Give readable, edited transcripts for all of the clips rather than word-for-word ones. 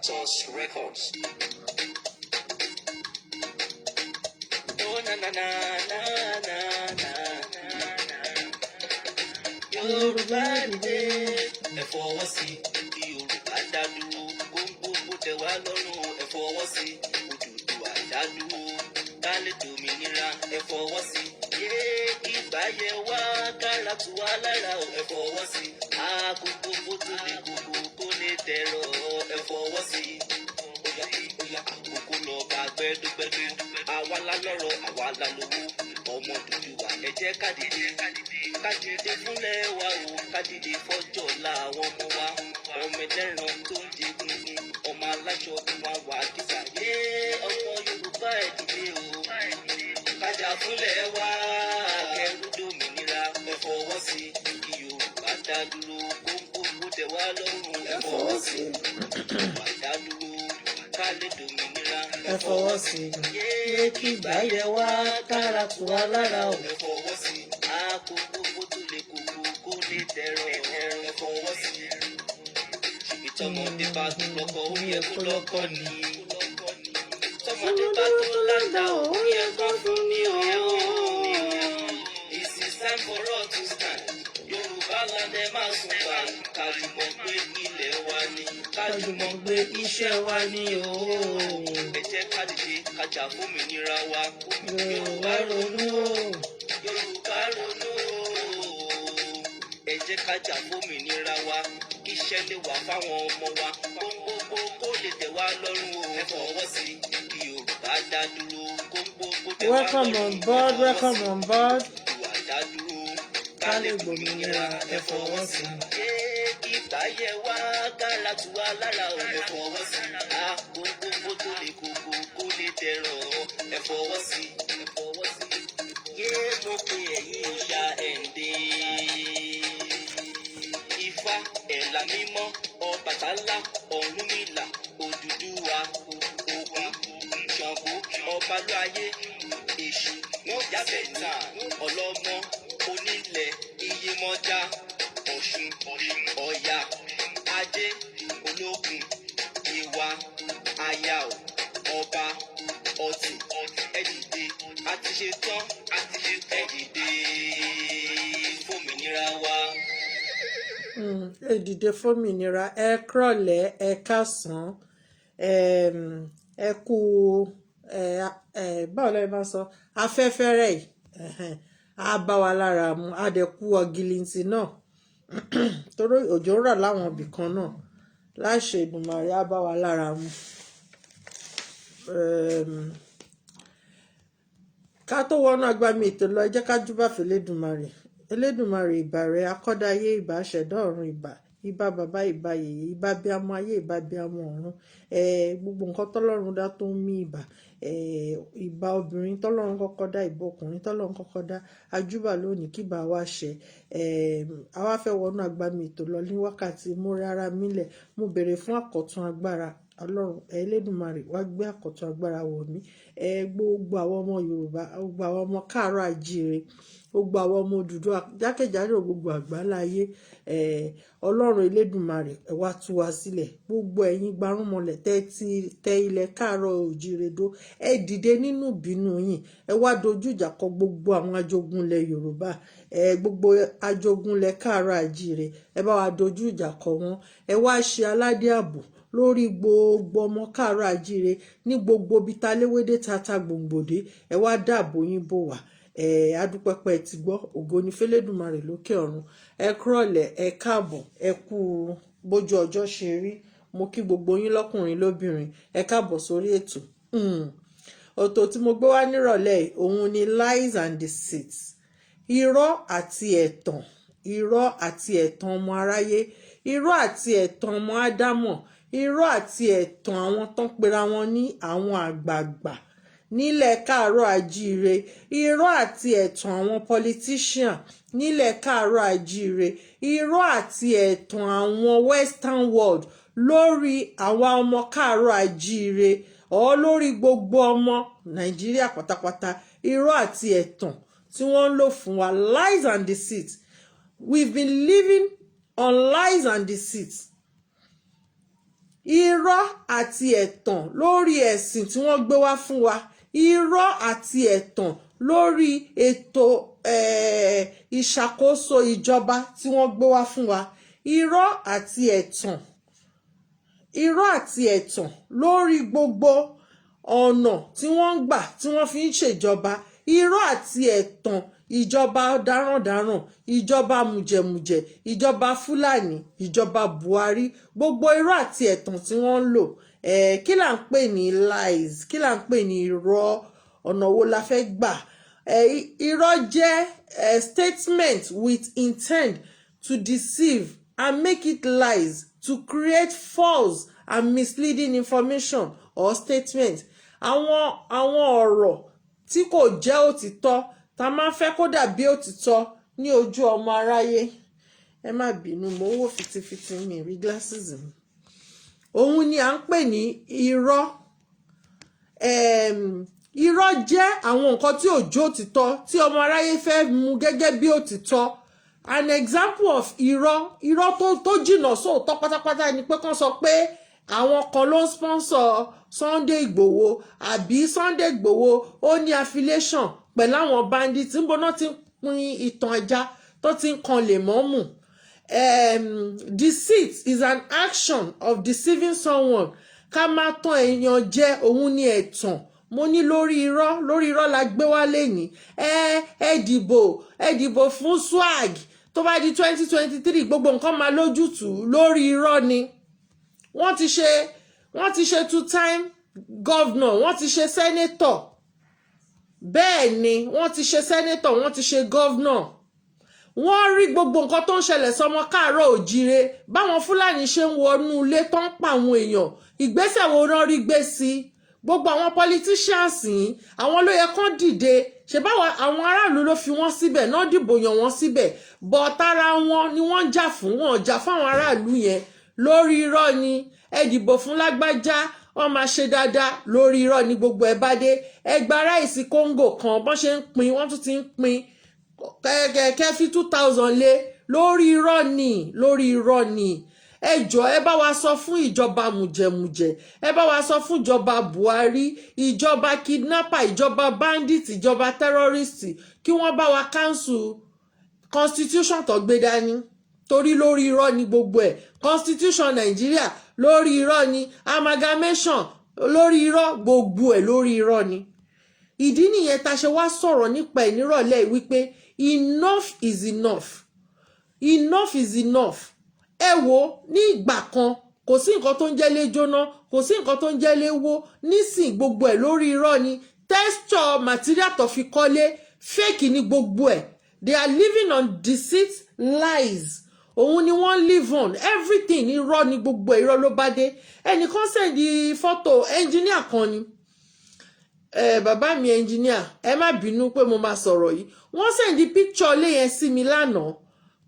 Toss Records. Oh na na na na na na na. Yorùbá dìde, ẹ fọwọ́ sí. Yorùbá dá dúró, gbogbo tẹ́ wá lọ́rùn, ẹ fọwọ́ sí. Odùduwà dá dúró, ká lè dòmìnira, ẹ fọwọ́ sí. Yé ìgbà yẹ wá, kára tù wá lára, ẹ fọwọ́ sí. Àkókò tó lè kókó kó lè dẹ̀rọ̀, ẹ fọwọ́ sí. Oya àkókò lọ bá gbẹ́dúgbẹ́dú, àwa la lọ́rọ̀, àwa la lówó. Ọmọ Odùduwà ẹ jẹ́ ká dìde fúnlẹ̀ wa o, ká dìde fọ́jọ́ làwọn ọmọ wa. Ọmọ ẹlẹ́ran tó ń di gungun, ọmọ aláṣọ tí wọ́n wà kíkà. Yé ọmọ Yorùbá ẹ dìde o, kájà fúnlẹ̀ wa, kẹrù dòmìnira, ẹ fọwọ́ sí. Kí Yorùbá dá dúró, kóńkó tẹ́ wá lọ́rùn, ẹ fọwọ́ sí. Yorùbá dá dúró, ká lè dòmìnira, ẹ fọwọ́ sí. Yé kí ìgbà yẹ wá, kára tù wá lára o, ẹ fọwọ́ sí. Àkókò tó lè kókó kó lè dẹ̀rọ̀, ẹ fọwọ́ sí. Ṣèbí tọmọdé bá tó lọ́kọ, ó yẹ kó lọ́kọ ni. Tọmọdé bá tó láńdà, ó yẹ kó fún ní òun. It's time for us to stand. Yorùbá land ẹ máa sùn wá. Kájùmọ̀ gbé ilẹ̀ wa ni. Kájùmọ̀ gbé iṣẹ́ wa ni o. Ẹ jẹ́ ká dìde kájà fómìnira wa. Yorùbá ronú o. Yorùbá ronú o. Ẹ jẹ́ kájà fómìnira wa. Iṣẹ́ lè wà fáwọn ọmọ wa. Gbogbo kó lè tẹ́ wá lọ́rùn o. Ẹ fọwọ́ sí. Kí Yorùbá dá dúró. Gbogbo kó tẹ́ wá lọ́rùn. Welcome on board, welcome on board. Yorùbá dá dúró. Ká lè gbòmìnira, ẹ fọwọ́ sí. Ìgbà yẹ wá, kára tù wá lára o, ẹ fọwọ́ sí. Gbogbo tó lè kókó kó lè dẹ̀rọ̀, ẹ fọwọ́ sí. Yé mo pe ẹ̀yin òòṣà ẹ̀ǹdẹ́. Ifá ẹ̀là mímọ́, Ọbàtálá, Ọ̀rúnmìlà, Odùduwà, Ògún, Ṣàngó, Ọbalúayé, Èṣù, Yábẹ̀tà, Ọlọ́mọ, Onílẹ̀, Iyemọja, Ọ̀ṣun, Ọya, Ajé, Ológun, Ìwà, Àyàó, Ọba, Ọ̀tì, ẹ dìde, a ti ṣe tán, ẹ dìde fòmìnira wa. Ẹ dìde fómìnira, ẹ kúrọ̀lẹ́, ẹ káàsán, ẹ kú báwo lẹ máa sọ afẹ́fẹ́ rẹ̀ yìí á bá wa lára mu, á dẹ̀ kú ọ̀gìlìntì náà torí òjò ń rọ̀ láwọn ibì kan náà, láṣẹ Èdùmàrè á bá wa lára mu. Ká tó wọnú agbami ètò lọ, ẹ jẹ́ ká júbà f'Elédùmarè. Elédùmarè ìbà rẹ̀, akọ́dáyé ìbà, aṣẹ̀dá ọ̀run ìbà, ìbà bàbá ìbà yèyé, ìbà abiyamọ ayé, ìbà abiyamọ ọ̀run. Gbogbo nǹkan tọ́lọ́run dá tó ń mí ìbà. Ìbà obìnrin tọ́lọ́run kọ́kọ́ dá, ìbà ọkùnrin tọ́lọ́run kọ́kọ́ dá. Ajúbà lónìí kíbà wá ṣẹ. A wá fẹ́ wọnú agbami ètò lọ ní wákàtí mo rárá mílẹ̀, mo béèrè fún àkọ̀tun agbára. Ọlọ́run Elédùmarè wá gbé àkọ̀tun agbára wọ̀ mí. Gbogbo àwọn ọmọ Yorùbá, gbogbo àwọn ọmọ káàárọ̀ oòjíire, gbogbo àwọn ọmọ Odùduwà jákèjádò gbogbo àgbáláyé, Ọlọ́run Elédùmarè ẹ wá tú wa sílẹ̀. Gbogbo ẹ̀yin gbarúmọlẹ̀ tẹ ilẹ̀ káàárọ̀ oòjíire dó, ẹ dìde nínú ìbínú yín, ẹ wá dojú ìjà kọ gbogbo àwọn ajogunlẹ̀ Yorùbá, gbogbo ajogunlẹ̀ káàárọ̀ oòjíire, ẹ bá wa dojú ìjà kọ wọn, ẹ wá ṣe aládé ààbò lórí gbogbo ọmọ káàárọ̀ oòjíire ní gbogbo ibi tá léwédé tata gbòǹgbòdé, ẹ wá dáàbò yín bò wá. Adúpẹ́pẹ́ ti gbọ́, ògo ni f'Elédùmarè lókè ọ̀run. Ẹ kúrọ̀lẹ́, ẹ káàbọ̀, ẹ kú bójú ọjọ́ ṣe rí. Mo kí gbogbo yín lọ́kùnrin lóbìnrin, ẹ káàbọ̀ sórí ètò. Ọ̀tò tí mo gbé wá nírọ̀lẹ́ yìí, òun ni lies and deceit. Irọ́ àti ẹ̀tàn, irọ́ àti ẹ̀tàn ọmọ aráyé, irọ́ àti ẹ̀tàn ọmọ Ádámọ̀, irọ́ àti ẹ̀tàn àwọn tán pera wọn ní àwọn àgbààgbà nílẹ̀ káàárọ̀ oòjíire, irọ́ àti ẹ̀tàn àwọn politician nílẹ̀ káàárọ̀ oòjíire, irọ́ àti ẹ̀tàn àwọn western world lórí àwa ọmọ káàárọ̀ oòjíire lórí gbogbo ọmọ Nàìjíríà pátápátá, irọ́ àti ẹ̀tàn tí wọ́n ń lò fún wa, lies and deceit. We've been living on lies and deceit. irọ́ àti ẹ̀tàn lórí ẹ̀sìn tí wọ́n gbé wá fún wa, irọ́ àti ẹ̀tàn lórí ètò ìṣàkóso ìjọba tí wọ́n gbé wá fún wa, irọ́ àti ẹ̀tàn lórí gbogbo ọ̀nà tí wọ́n ń gbà tí wọ́n fi ń ṣèjọba, irọ́ àti ẹ̀tàn ìjọba darandaran, ìjọba mùjẹ̀mùjẹ̀, ìjọba Fúlàní, ìjọba Buhari, gbogbo irọ́ àti ẹ̀tàn tí wọ́n ń lò. Kí là ń pè ní lies, kí là ń pè ní irọ́, ọ̀nà wo la fẹ́ gbà? Irọ́ jẹ́ statement with intent to deceive and make it lies, to create false and misleading information or statement. Àwọn ọ̀rọ̀ tí kò jẹ́ òtítọ́ tá máa ń fẹ́ kó dàbí òtítọ́ ní ojú ọmọ aráyé. Ẹ má bínú, mo wò fitifiti mi rí glasses mi. Òun ni à ń pè ní irọ́. Irọ́ jẹ́ àwọn nǹkan tí ò jẹ́ òtítọ́ tí ọmọ aráyé fẹ́ mú gẹ́gẹ́ bí òtítọ́. An example of irọ́ tó jìnnà sóòótọ́ pátápátá ni pé kán sọ pé àwọn kan ló ń sponsor Sunday Igboho, àbí Sunday Igboho ó ní affiliation pẹ̀lú àwọn bandits. Níbo náà ti ń pín ìtàn ẹja tó ti ń kan lè mọ́mù. Deceit is an action of deceiving someone. Ká máa tàn èèyàn jẹ, òun ni ẹ̀tàn. Mo ní lórí irọ́ la gbé wá lẹ́yìn. Ẹ dìbò fún swag tó bá di 2023 gbogbo nǹkan máa lójútùú. Lórí irọ́ ni. Wọ́n ti ṣe 2-time governor, wọ́n ti ṣe senator. Bẹ́ẹ̀ ni wọ́n ti ṣe senator, wọ́n ti ṣe governor. Wọ́n rí gbogbo nǹkan tó ń ṣẹlẹ̀ sọmọ káàárọ̀ òjíire, báwọn Fúlàní ṣe ń wọnú ilé tó ń pa àwọn èèyàn. Ìgbésẹ̀ wo rán rí gbé sí? Gbogbo àwọn politicians yìí, àwọn ló yẹ kán dìde. Ṣé báwọn àwọn aráàlú ló fi wọ́n síbẹ̀, náà dìbò yàn wọ́n síbẹ̀, bọ̀ tara wọn ni wọ́n ń jà fún, wọn ò jà fáwọn aráàlú yẹn. Lórí irọ́ ni. Ẹ dìbò fún lágbájá, wọ́n máa ṣe dáadáa. Lórí irọ́ ni gbogbo ẹ̀ bá dé. Ẹ gba ráìsì Kóńgò kan bọ́n ṣe ń pín, wọ́n tún ti ń pín kẹ́kẹ́ fi 2000 lé. Lórí irọ́ ni. Ẹ jọ̀ọ́ ẹ bá wa sọ fún ìjọba mùjẹ̀mùjẹ̀, ẹ bá wa sọ fún ìjọba Buhari, ìjọba kidnapper, ìjọba bandit, ìjọba terrorist, kí wọ́n bá wa cancel constitution tó gbé dání. Torí lórí irọ́ ni gbogbo ẹ̀. Constitution Nàìjíríà lórí irọ́ ni. Amalgamation lórí irọ́, gbogbo ẹ̀ lórí irọ́ ni. Ìdí nìyẹn tá ṣe wá sọ̀rọ̀ nípa ẹ̀ nírọ̀lẹ́ wípé enough is enough. Enough is enough. Ẹ wo ní ìgbà kan kò sí nǹkan tó ń jẹ́ lé jóná, kò sí nǹkan tó ń jẹ́ lé wó. Nísìn gbogbo ẹ̀ lórí irọ́ ni. Texture material tó fi kọ́lé fake ni gbogbo ẹ̀. They are living on deceit, lies. Òun ni wọ́n live on. Everything irọ́ ni gbogbo ẹ̀, irọ́ ló bá dé. Ẹnìkan sẹ́ndì fọ́tò engineer kan ni. Bàbá mi engineer, ẹ má bínú pé mo máa sọ̀rọ̀ yìí. Wọ́n sẹ́ndì picture lé yẹn sí mi lánàá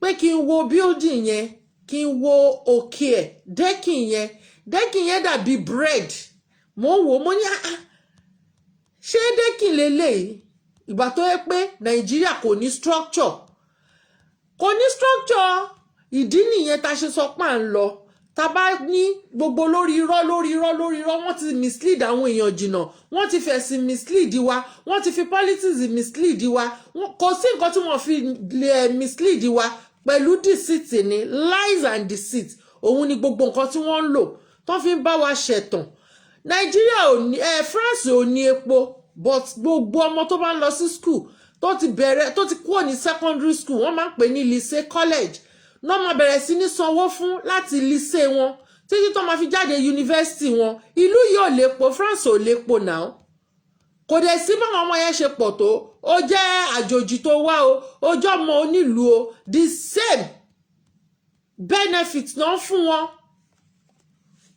pé kí n wo building yẹn, kí n wo òkè ẹ̀, decking yẹn dàbí bread. Mo ń wò, mo ní ṣé decking lélẹ́yìí? Ìgbà tó yẹ pé Nàìjíríà kò ní structure. Ìdí nìyẹn tá ṣe sọ pé à ń lọ. Tá bá ní gbogbo lórí irọ́, wọ́n ti mislead àwọn èèyàn jìnnà, wọ́n ti fẹ̀sìn mislead wa, wọ́n ti fi politics mislead wa. Kò sí nǹkan tí wọ́n fi mislead wa pẹ̀lú deceit ni, lies and deceit. Òun ni gbogbo nǹkan tí wọ́n ń lò tó fi ń bá wa ṣẹ̀tàn. Nàìjíríà ò ní, France ò ní epo, but gbogbo ọmọ tó bá ń lọ sí school tó ti kúrò ní secondary school, wọ́n máa ń pè ní lycée college, náà máa bẹ̀rẹ̀ sí ní sanwó fún láti lycée wọn títí tó máa fi jáde university wọn. Ìlú yìí ò lépo, France ò lépo náà. Kò dẹ̀ sí báwọn ọmọ yẹn ṣe pọ̀ tó. Ó jẹ́ àjòjì tó wá o, ó jẹ́ ọmọ onílùú o, the same benefit náà fún wọn.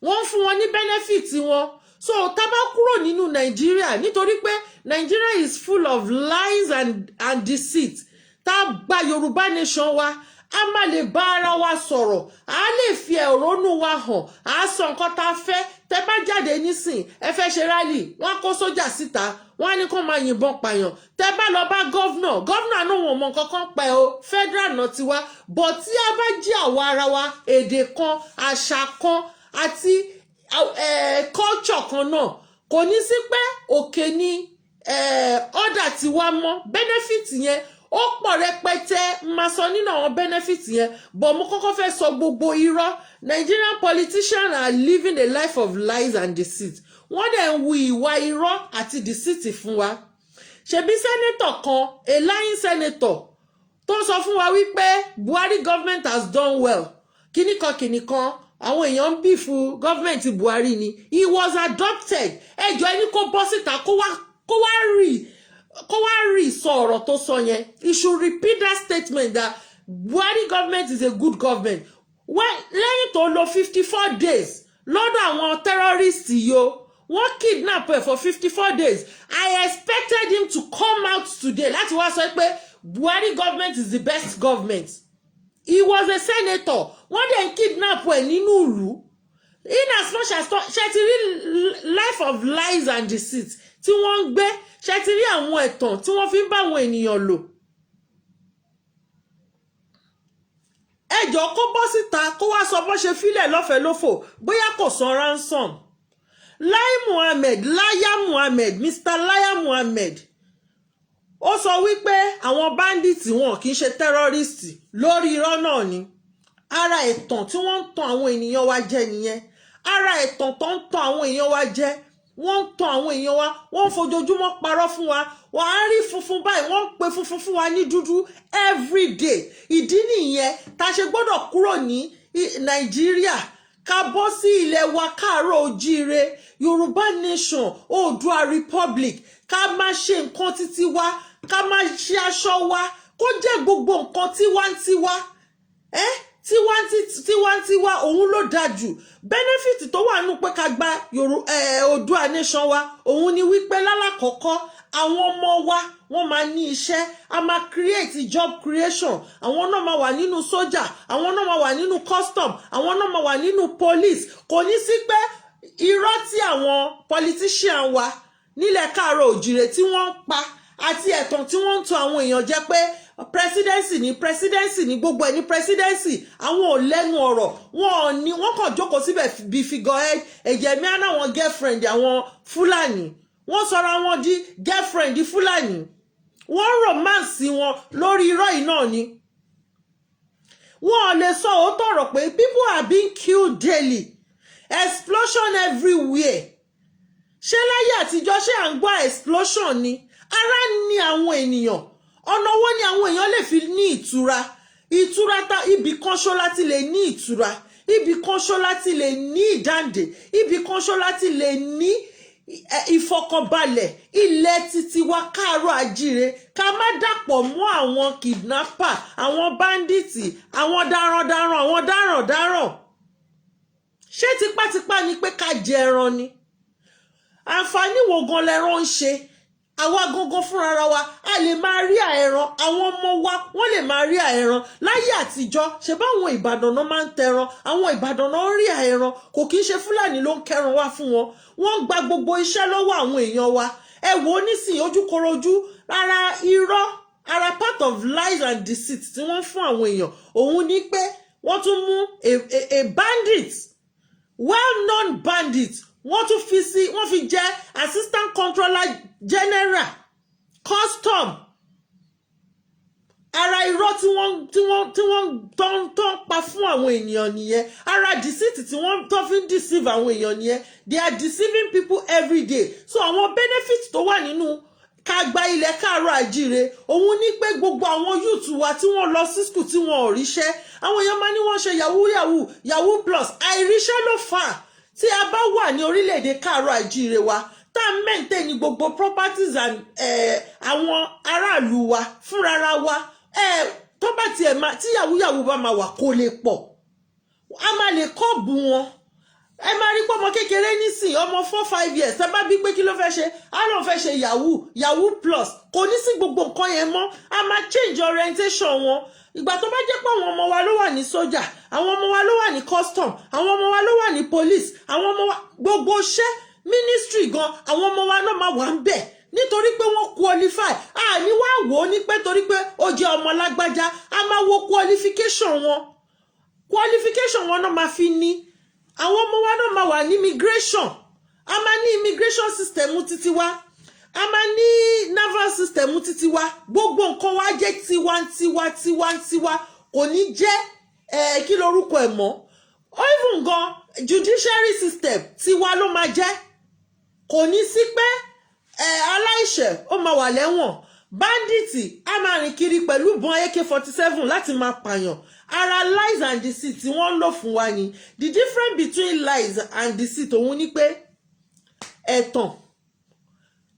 Wọ́n fún wọn ní benefit wọn. So tá bá kúrò nínú Nàìjíríà, nítorí pé Nigeria is full of lies and deceit. Tá gba Yorùbá nation wa, a má lè bá ara wa sọ̀rọ̀, a lè fi ẹ̀rọnú wa hàn, a sọ nǹkan tá fẹ́. Tẹ́ bá jáde nísìn, ẹ fẹ́ ṣe rally, wọ́n kó sójà síta, wọ́n á ní kó máa yìnbọn pààyàn. Tẹ́ bá lọ bá governor náà wọn mọ nǹkan kan pẹ́ o, federal náà ti wá. But tí a bá jí àwa ara wa, èdè kan, àṣà kan àti culture kan náà kò ní sí pé òkè ni order ti wá mọ́ benefit yẹn ó pọ̀ rẹpẹtẹ máa sọ nínú àwọn benefit yẹn but mo kọ́kọ́ fẹ́ sọ gbogbo irọ́. Nigerian politicians are living a life of lies and deceit. Wọ́n dẹ̀ ń wu ìwà irọ́ àti deceit fún wa. Ṣebí senator kan, a lying senator, tó sọ fún wa wípé Buhari government has done well. Kìnìkan, àwọn èèyàn ń bífù government Buhari ni. He was adopted. Ẹjọ́ ẹni kó bọ́ síta kó wá rí sọ ọ̀rọ̀ tó sọ yẹn. He should repeat that statement that Buhari government is a good government. Lẹ́yìn tó lò 54 days lọ́dọ̀ àwọn terrorists yo, wọ́n kidnap ẹ̀ for 54 days. I expected him to come out today láti wá sọ pé Buhari government is the best government. He was a senator. Wọ́n dẹ̀ kidnap ẹ̀ nínú ìlú. In as much as ṣe ti rí life of lies and deceit tí wọ́n ń gbé, ṣe ti rí àwọn ẹ̀tàn tí wọ́n fi ń bá àwọn ènìyàn lò. Ẹjọ́ kó bọ́ síta kó wá sọ bó ṣe fílẹ̀ lọ́fẹ̀ẹ́ lófò bóyá kò san ransom. Láyà Muhammed, Mr. Láyà Muhammed, ó sọ wípé àwọn bandits wọn kì í ṣe terrorist lórí irọ́ náà ni. Ara ẹ̀tàn tí wọ́n ń tan àwọn ènìyàn wa jẹ nìyẹn. Ara ẹ̀tàn tó ń tan àwọn èèyàn wa jẹ. Wọ́n ń tan àwọn èèyàn wa, wọ́n ń fojoojúmọ́ parọ́ fún wa. Wọ́n á rí funfun báyìí, wọ́n ń pe funfun fún wa ní dúdú every day. Ìdí nìyẹn tá ṣe gbọ́dọ̀ kúrò ní Nàìjíríà ká bọ́ sí ilẹ̀ wa káàárọ̀ ojíire, Yorùbá nation, Oòduà republic, ká máa ṣe nǹkan títí wa, ká máa ṣe aṣọ wa, kó jẹ́ gbogbo nǹkan tiwantiwa. Tiwantiwa òun ló dájú. Benefit tó wà nù pé ká gba Oòduà nation wa òun ni wípé lálàkọ́kọ́ àwọn ọmọ wa wọ́n máa ní iṣẹ́, a máa create job creation. Àwọn náà máa wà nínú sójà, àwọn náà máa wà nínú custom, àwọn náà máa wà nínú police. Kò ní sí pé irọ́ tí àwọn politician wa nílẹ̀ káàárọ̀ oòjíire tí wọ́n ń pa àti ẹ̀tàn tí wọ́n ń tàn àwọn èèyàn jẹ pé presidency ni gbogbo ẹni presidency àwọn ò lẹ́nu ọ̀rọ̀ wọ́n kàn jókòó síbẹ̀ bí figurehead. Ẹ̀jẹ̀ mi á náà wọn girlfriend àwọn Fúlàní, wọ́n sọra wọn di girlfriend Fúlàní, wọ́n romance wọn lórí irọ́ yìí náà ni. Wọ́n lè sọ òótọ́ ọ̀rọ̀ pé people are being killed daily, explosion everywhere. Ṣé láyé àtijọ́ ṣé à ń gbọ́ explosion ni? Ara ni àwọn ènìyàn. Ọ̀nà wo ni àwọn èèyàn lè fi ní ìtura ta ibì kan ṣó láti lè ní ìtura, ibì kan ṣó láti lè ní ìdáǹdè, ibì kan ṣó láti lè ní ìfọkànbalẹ̀. Ilẹ̀ títí wa káàárọ̀ àjíire ká má dàpọ̀ mọ́ àwọn kidnapper, àwọn bandits, àwọn darandaran, àwọn darandaran. Ṣé tipátipá ni pé ká jẹ ẹran ni? Àǹfààní wo gan lẹran ń ṣe? Àwa gangan fúnra wa a lè máa rí àẹran, àwọn ọmọ wa wọ́n lè máa rí àẹran. Láyé àtijọ́ ṣe báwọn Ìbàdàn náà máa ń tẹran, àwọn Ìbàdàn náà ń rí àẹran, kò kí ń ṣe Fúlàní ló ń kẹran wá fún wọn. Wọ́n ń gba gbogbo iṣẹ́ lọ́wọ́ àwọn èèyàn wa. Ẹ wò ó nísìnyí ojúkorojú, ara irọ́, ara part of lies and deceit tí wọ́n fún àwọn èèyàn òun ni pé wọ́n tún mú a bandit, well-known bandit, wọ́n tún wọ́n fi jẹ́ assistant controller general custom. Ara irọ́ tí wọ́n tán pa fún àwọn èèyàn nìyẹn. Ara deceit tí wọ́n tán fi ń deceive àwọn èèyàn nìyẹn. They are deceiving people every day. So àwọn benefits tó wà nínú ká gba ilẹ̀ káàárọ̀ àjíire òun ní pé gbogbo àwọn youth wa tí wọ́n lọ sí school tí wọ́n ò ríṣẹ́, àwọn èèyàn máa ní wọ́n ṣe yahoo plus. Àìríṣẹ́ ló fà á. Tí a bá wà ní orílẹ̀-èdè káàárọ̀ àjíire wa tá a maintain gbogbo properties and àwọn aráàlú wa fúnrara wa, tó bá tiẹ̀ máa tí yahoo bá máa wà kó lè pọ̀, a máa lè kọ́ọ̀bù wọn. Ẹ máa rí pé ọmọ kékeré nísìn ọmọ 4-5 years tẹ́ bá bí pé kí ló fẹ́ ṣe, a lóun fẹ́ ṣe yahoo plus. Kò ní sí gbogbo nǹkan yẹn mọ́, a máa change orientation wọn. Ìgbà tó bá jẹ́ pé àwọn ọmọ wa ló wà ní sójà, àwọn ọmọ wa ló wà ní custom, àwọn ọmọ wa ló wà ní police, àwọn ọmọ wa gbogbo iṣẹ́ ministry gan àwọn ọmọ wa náà máa wà ń bẹ̀ nítorí pé wọ́n qualify. A ní wá wò ó ní pé torí pé ó jẹ́ ọmọ lágbájá, a máa wo qualification wọn náà máa fi ní. àwọn ọmọ wa náà máa wà ní immigration, a máa ní immigration system títí wa, a máa ní naval system títí wa, gbogbo nǹkan wa jẹ́ tiwantiwa kò ní jẹ́ kí lorúkọ ẹ̀ mọ́, even gan judiciary system tiwa ló máa jẹ́, kò ní sí pé aláìṣẹ̀ ó máa wà lẹ́wọ̀n, bandits a máa rìn kiri pẹ̀lú ìbọn AK-47 láti máa pààyàn. Ara lies and deceit tí wọ́n ń lò fún wa ni. The difference between lies and deceit òun ni pé ẹ̀tàn,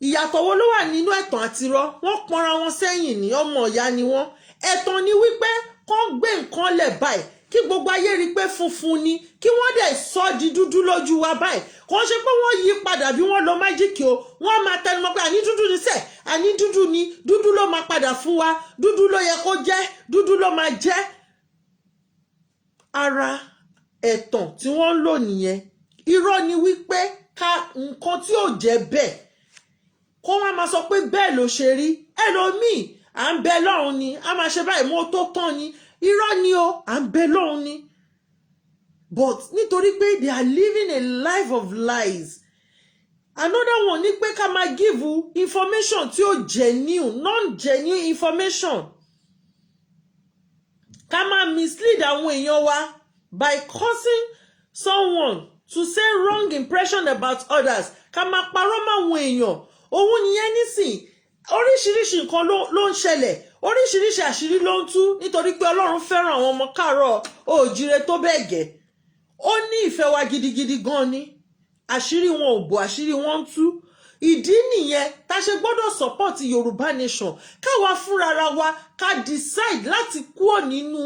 ìyàtọ̀ wo ló wà nínú ẹ̀tàn àti irọ́? Wọ́n pọnra wọn sẹ́yìn ní ọmọ ìyá ni wọ́n. Ẹ̀tàn ni wípé kán gbé nǹkan lẹ̀ báyìí kí gbogbo ayé rí pé funfun ni, kí wọ́n dẹ̀ sọ di dúdú lójú wa báyìí. Kò ṣe pé wọ́n yí padà bí wọ́n lo májíkì o, wọ́n máa tẹnumọ́ pé àní dúdú ni sẹ́, àní dúdú ni, dúdú ló máa padà fún wa, dúdú ló yẹ kó jẹ́, dúdú ló máa jẹ́. Ara ẹ̀tàn tí wọ́n ń lò nìyẹn. Irọ́ ni wípé ká nǹkan tí ò jẹ́ bẹ́ẹ̀ kó wá máa sọ pé bẹ́ẹ̀ ló ṣe rí. Ẹlòmíì à ń bẹ lọ́run ni, a máa ṣe báyìí mọ́ tó tán ni. Irọ́ ni o, à ń bẹ lọ́run ni. But nítorí pé they are living a life of lies. Another one ni pé ká máa give information tí ó genuine, non-genuine information. Ká máa mislead àwọn èèyàn wa by causing someone to say wrong impression about others. Ká máa parọ́ mọ́ àwọn èèyàn. Òun nìyẹn nísìn. Oríṣiríṣi nǹkan ló ń ṣẹlẹ̀. Oríṣiríṣi àṣírí ló ń tú nítorí pé Ọlọ́run fẹ́ràn àwọn ọmọ káàárọ̀ oòjíire tó bẹ́ẹ̀ gẹ́. Ó ní ìfẹ́ wa gidigidi gan ni. Àṣírí wọn ò bò, àṣírí wọn ń tú. Ìdí nìyẹn tá ṣe gbọ́dọ̀ support Yorùbá nation. Káwa fúnra wa ká decide láti kúrò nínú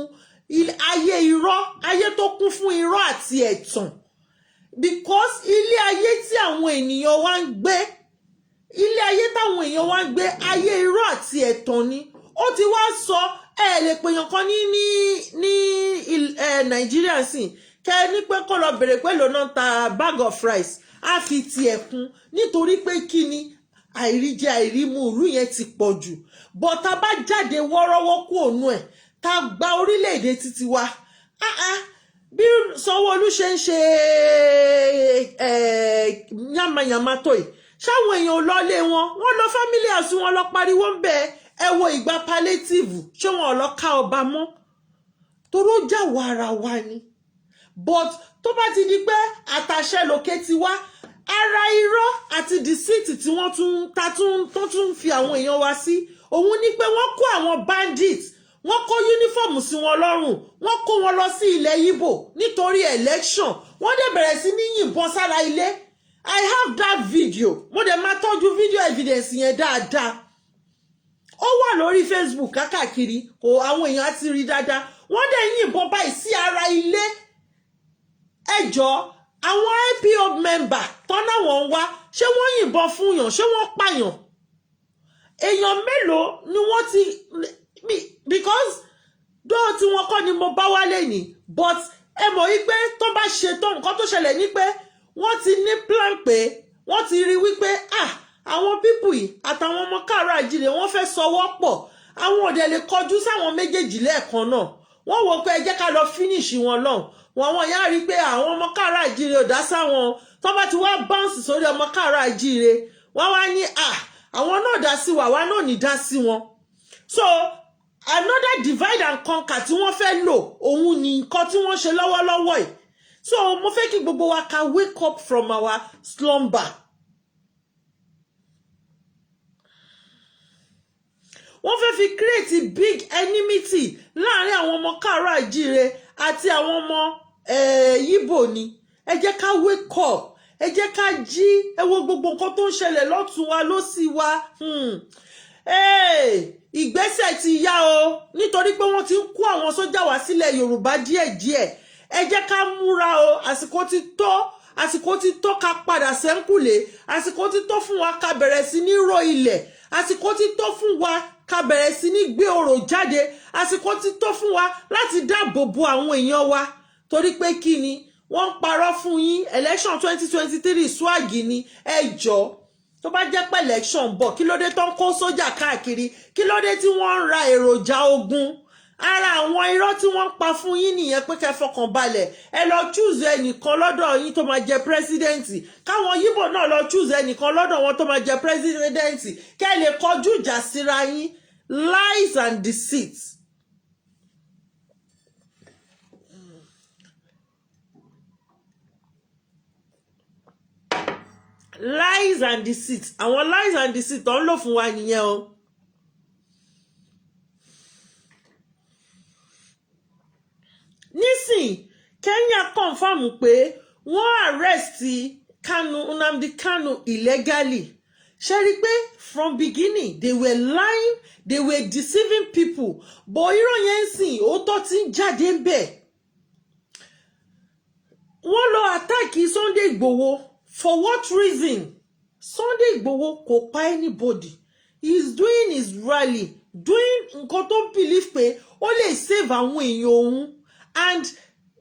ayé irọ́, ayé tó kún fún irọ́ àti ẹ̀tàn. Because ilé ayé tí àwọn ènìyàn wa ń gbé, ilé ayé táwọn èèyàn wa ń gbé, ayé irọ́ àti ẹ̀tàn ni. Ó ti wá sọ lè pèèyàn kan ní Nàìjíríà sí kẹ́ ní pé kó lọ bèrè pé ló náà ta bag of rice á fi ti ẹ̀kún nítorí pé kí ni àìríjẹ àìrímu ìlú yẹn ti pọ̀ jù. But tá bá jáde wọ́rọ́wọ́ kú òun ẹ̀ tá gba orílẹ̀-èdè títí wa bí Sanwó-Olú ṣe ń ṣe yàmàyàmà tó yìí, ṣáwọn èèyàn ò lọ lé wọn, wọ́n lọ family house wọn lọ pariwo ń bẹ ẹ wo ìgbà palliative, ṣé wọn ò lọ ká ọba mọ́ toró jáwọ́ ara wa ni. But tó bá ti di pé àtàṣẹ lókè ti wá, ara irọ́ àti deceit tí wọ́n tún fi àwọn èèyàn wa sí òun ni pé wọ́n kó àwọn bandits, wọ́n kó uniform sí wọn lọ́rùn, wọ́n kó wọn lọ sí ilẹ̀ Ìgbò nítorí election, wọ́n dẹ̀ bẹ̀rẹ̀ sí ní yìnbọn sára ilé. I have that video, mo dẹ̀ máa tọ́jú video evidence yẹn dáadáa. Ó wà lórí Facebook káàkiri, àwọn èèyàn á ti rí dáadáa. Wọ́n dẹ̀ yìnbọn báyìí sí ara ilé. Ẹjọ́ àwọn IPOB member tọ́nà wọ́n wá, ṣé wọ́n yìnbọn fún yàn, ṣé wọ́n pààyàn? Èèyàn mélòó ni wọ́n ti, because dóò tí wọ́n kọ́ ni mo bá wálé ní, but ẹ mọ̀ wípé tó bá ṣe tó nǹkan tó ṣẹlẹ̀ ní pé wọ́n ti ní plan pé wọ́n ti rí wípé àwọn pípù yìí àtàwọn ọmọ káàárọ̀ àjíire wọ́n fẹ́ sọwọ́ pọ̀, àwọn òde lè kọjú sáwọn méjèèjì lẹ́ẹ̀kan náà. Wọ́n wò pé ẹ jẹ́ ká lọ finish wọn lọ́hùn. Wọ́n yá rí pé àwọn ọmọ káàárọ̀ àjíire ò dá sáwọn, tó bá ti wá bounce sórí ọmọ káàárọ̀ àjíire, wọ́n wá ní àwọn náà dá sí wa, náà ní dá sí wọn. So another divide and conquer tí wọ́n fẹ́ lò òun ni nǹkan tí wọ́n ṣe lọ́wọ́lọ́wọ́ yìí. So mo fẹ́ kí gbogbo wa ká wake up from our slumber. Wọ́n fẹ́ fi create big enmity láàrin àwọn ọmọ káàárọ̀ àjíire àti àwọn ọmọ Ìgbò ni. Ẹ jẹ́ ká wake up, ẹ jẹ́ ká jí, ẹ wo gbogbo nǹkan tó ń ṣẹlẹ̀ lọ́tùn wa lósì wa. Ìgbésẹ̀ ti yá o nítorí pé wọ́n ti ń kó àwọn sójà wá sílẹ̀ Yorùbá díẹ̀díẹ̀. Ẹ jẹ́ ká múra o, àsìkò ti tó ká padà sẹ́ńkùlé, àsìkò ti tó fún wa ká bẹ̀rẹ̀ sí ní ro ilẹ̀, àsìkò ti tó fún wa ká bẹ̀rẹ̀ sí ní gbé ọrọ̀ jáde, àsìkò ti tó fún wa láti dáàbò bo àwọn èèyàn wa torí pé kí ni wọ́n ń parọ́ fún yín. Election 2023 swag ni. Ẹ jọ̀ọ́ tó bá jẹ́ pé election bọ̀, kí ló dé tó ń kó sójà káàkiri, kí ló dé tí wọ́n ń ra èròjà ogun ara àwọn irọ́ tí wọ́n pa fún yín nìyẹn pé kẹ́ fọkàn balẹ̀ ẹ lọ choose ẹnìkan lọ́dọ̀ yín tó máa jẹ pírẹsidẹ́ǹtì káwọn yíbò náà lọ choose ẹnìkan lọ́dọ̀ wọn tó máa jẹ pírẹsidẹ́ǹtì kẹ́ lè kọjú ìjà síra yín. Lies and deceit. Lies and deceit. Àwọn lies and deceit tó ń lò fún wa nìyẹn o. Nísìn Kenya confirm pé wọ́n arrest Nnamdi Kanu illegally. Ṣé rí pé from beginning they were lying, they were deceiving people. But irọ́ yẹn sìn òótọ́ tí ń jáde ń bẹ̀. Wọ́n lọ attack Sunday Igboho. For what reason? Sunday Igboho kò pa anybody. He is doing his rally, doing nǹkan tó believe pé ó lè save àwọn èèyàn òun. And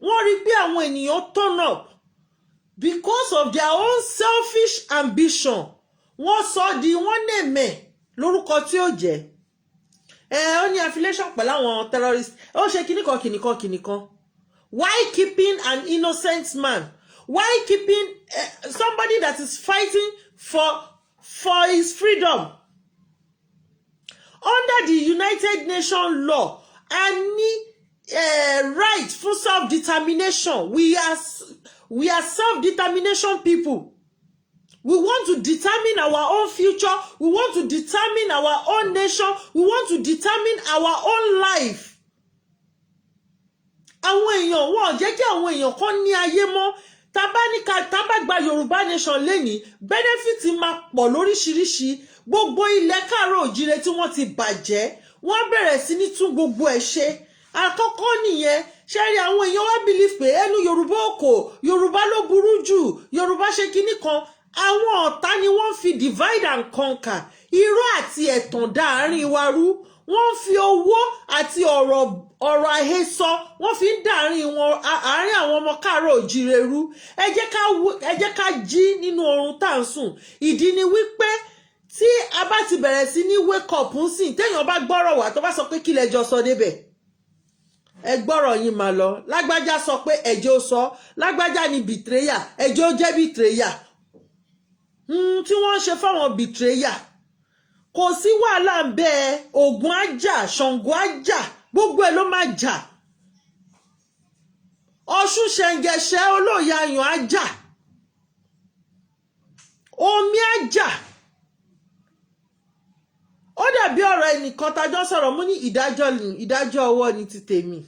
wọ́n rí pé àwọn ènìyàn turn up because of their own selfish ambition. Wọ́n sọ di wọ́n nẹ̀mẹ̀ lórúkọ tí ó jẹ́. Ó ní affiliation pẹ̀lú àwọn terrorists. Ó ṣe kìnìkan. Why keeping an innocent man? Why keeping somebody that is fighting for his freedom? Under the United Nations law, any right for self-determination. We are self-determination people. We want to determine our own future. We want to determine our own nation. We want to determine our own life. Àwọn èèyàn wọ́n jẹ́ kí àwọn èèyàn kan ní ayé mọ́. Tábà gba Yorùbá nation lẹ́ni benefit máa pọ̀ lóríṣiríṣi. Gbogbo ilẹ̀ káàárọ̀ òjìrè tí wọ́n ti bàjẹ́ wọ́n bẹ̀rẹ̀ sí ní tún gbogbo ẹ̀ ṣe. Àkọ́kọ́ nìyẹn ṣe rí àwọn èèyàn wá believe pé ẹnu Yorùbá òkò Yorùbá ló burú jù Yorùbá ṣe kinní kan. Àwọn ọ̀tá ni wọ́n fi divide and conquer irọ́ àti ẹ̀tàn dá àárín wa rú. Wọ́n fi owó àti ọ̀rọ̀ àhesọ wọ́n fi ń dá àárín àwọn ọmọ káàárọ̀ òjìrè rú. Ẹ jẹ́ ká jí nínú oorun tá à ń sùn. Ìdí ni wípé tí a bá ti bẹ̀rẹ̀ sí ní wake up ń sìn téèyàn bá gbọ́rọ̀ wá tó bá sọ pé kí lẹ́jọ́ sọ débẹ̀. Ẹ gbọ́rọ̀ yín máa lọ. Lágbájá sọ pé ẹ̀jẹ̀ ó sọ. Lágbájá ni betrayer. Ẹ̀jẹ̀ ó jẹ́ betrayer. Tí wọ́n ṣe fáwọn betrayer. Kò sí wàhálà ń bẹ Ògún àjà Ṣàngó àjà gbogbo ẹ̀ ló máa jà. Ọ̀ṣun ṣẹ̀ǹgẹ̀ṣẹ̀ olóòyà ayàn àjà. Omi àjà. Ó dàbí ọ̀rọ̀ ẹnìkan tájọ́ sọ̀rọ̀ mú ní ìdájọ́ ọwọ́ ni ti tèmi.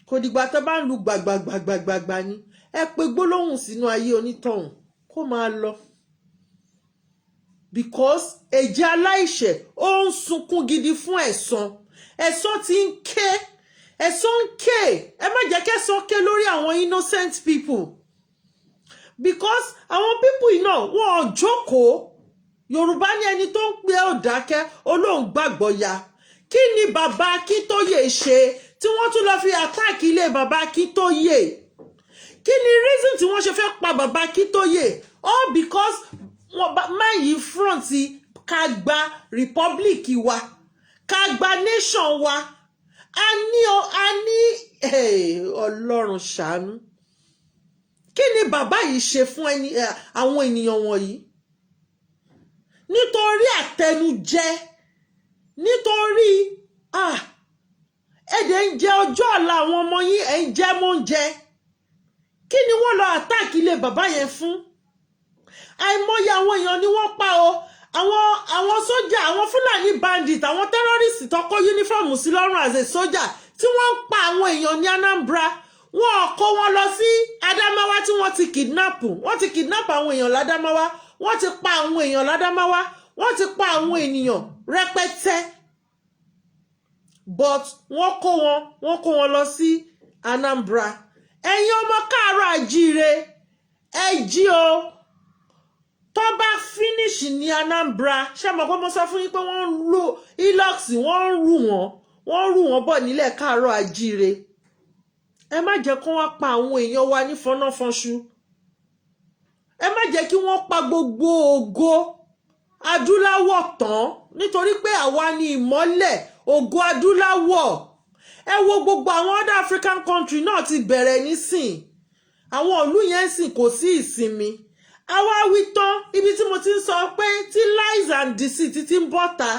Kò dìgbà tó bá ń lu gbàgbàgbàgbàgbà ni. Ẹ pé gbólóhùn sínú ayé onítọ̀hún kó máa lọ. Because ẹ̀jẹ̀ aláìṣẹ̀ ó ń sunkún gidi fún ẹ̀san. Ẹ̀san ti ń ké. Ẹ̀san ń ké. Ẹ má jẹ́ kẹ́san ké lórí àwọn innocent people. Because àwọn people yìí náà wọ́n ò jókòó. Yorùbá ní ẹni tó ń pè ó dákẹ́ olóhùn gbàgbọ́ ya. Kí ni bàbá Akíntóyè ṣe tí wọ́n tún lọ fi attack ilé bàbá Akíntóyè? Kí ni reason tí wọ́n ṣe fẹ́ pa bàbá Akíntóyè? All because máa yí front ká gba republic wa ká gba nation wa a ní Ọlọ́run ṣàánú. Kí ni bàbá yìí ṣe fún àwọn ènìyàn wọ̀nyí? Nítorí àtẹnujẹ nítorí ẹ̀dẹ̀ ń jẹ ọjọ́ ọ̀la àwọn ọmọ yín ẹ̀ ń jẹ mọ́ ń jẹ. Kí ni wọ́n lọ attack ilé bàbá yẹn fún? Àìmọye àwọn èèyàn ni wọ́n pa o. Àwọn sójà àwọn Fúlàní bandit àwọn terrorist tó kó uniform sí lọ́rùn as a soldier tí wọ́n ń pa àwọn èèyàn ní Anambra wọ́n kó wọn lọ sí Adamawa tí wọ́n ti kidnap àwọn èèyàn l'Adamawa wọ́n ti pa àwọn èèyàn l'Adamawa wọ́n ti pa àwọn ènìyàn rẹpẹtẹ but wọ́n kó wọn lọ sí Anambra. Ẹ̀yin ọmọ káàárọ̀ àjíire ẹ jí o. Tó bá finish ní Anambra ṣé mo kọ́ mo sọ fún yín pé wọ́n ń lo ilox wọ́n rù wọ́n bọ̀ nílẹ̀ káàárọ̀ àjíire. Ẹ má jẹ́ kó wọ́n pa àwọn èèyàn wa ní fọ́nàfọ́nṣu. Ẹ má jẹ́ kí wọ́n pa gbogbo ògo adúláwọ̀ tán nítorí pé àwa ni ìmọ́lẹ̀ ògo adúláwọ̀. ẹ wo gbogbo àwọn other African country náà ti bẹ̀rẹ̀ nísìn àwọn ìlú yẹn sìn kò sí ìsinmi àwa wí tán ibi tí mo ti ń sọ pé tí lies and deceit ti ń bọ́ta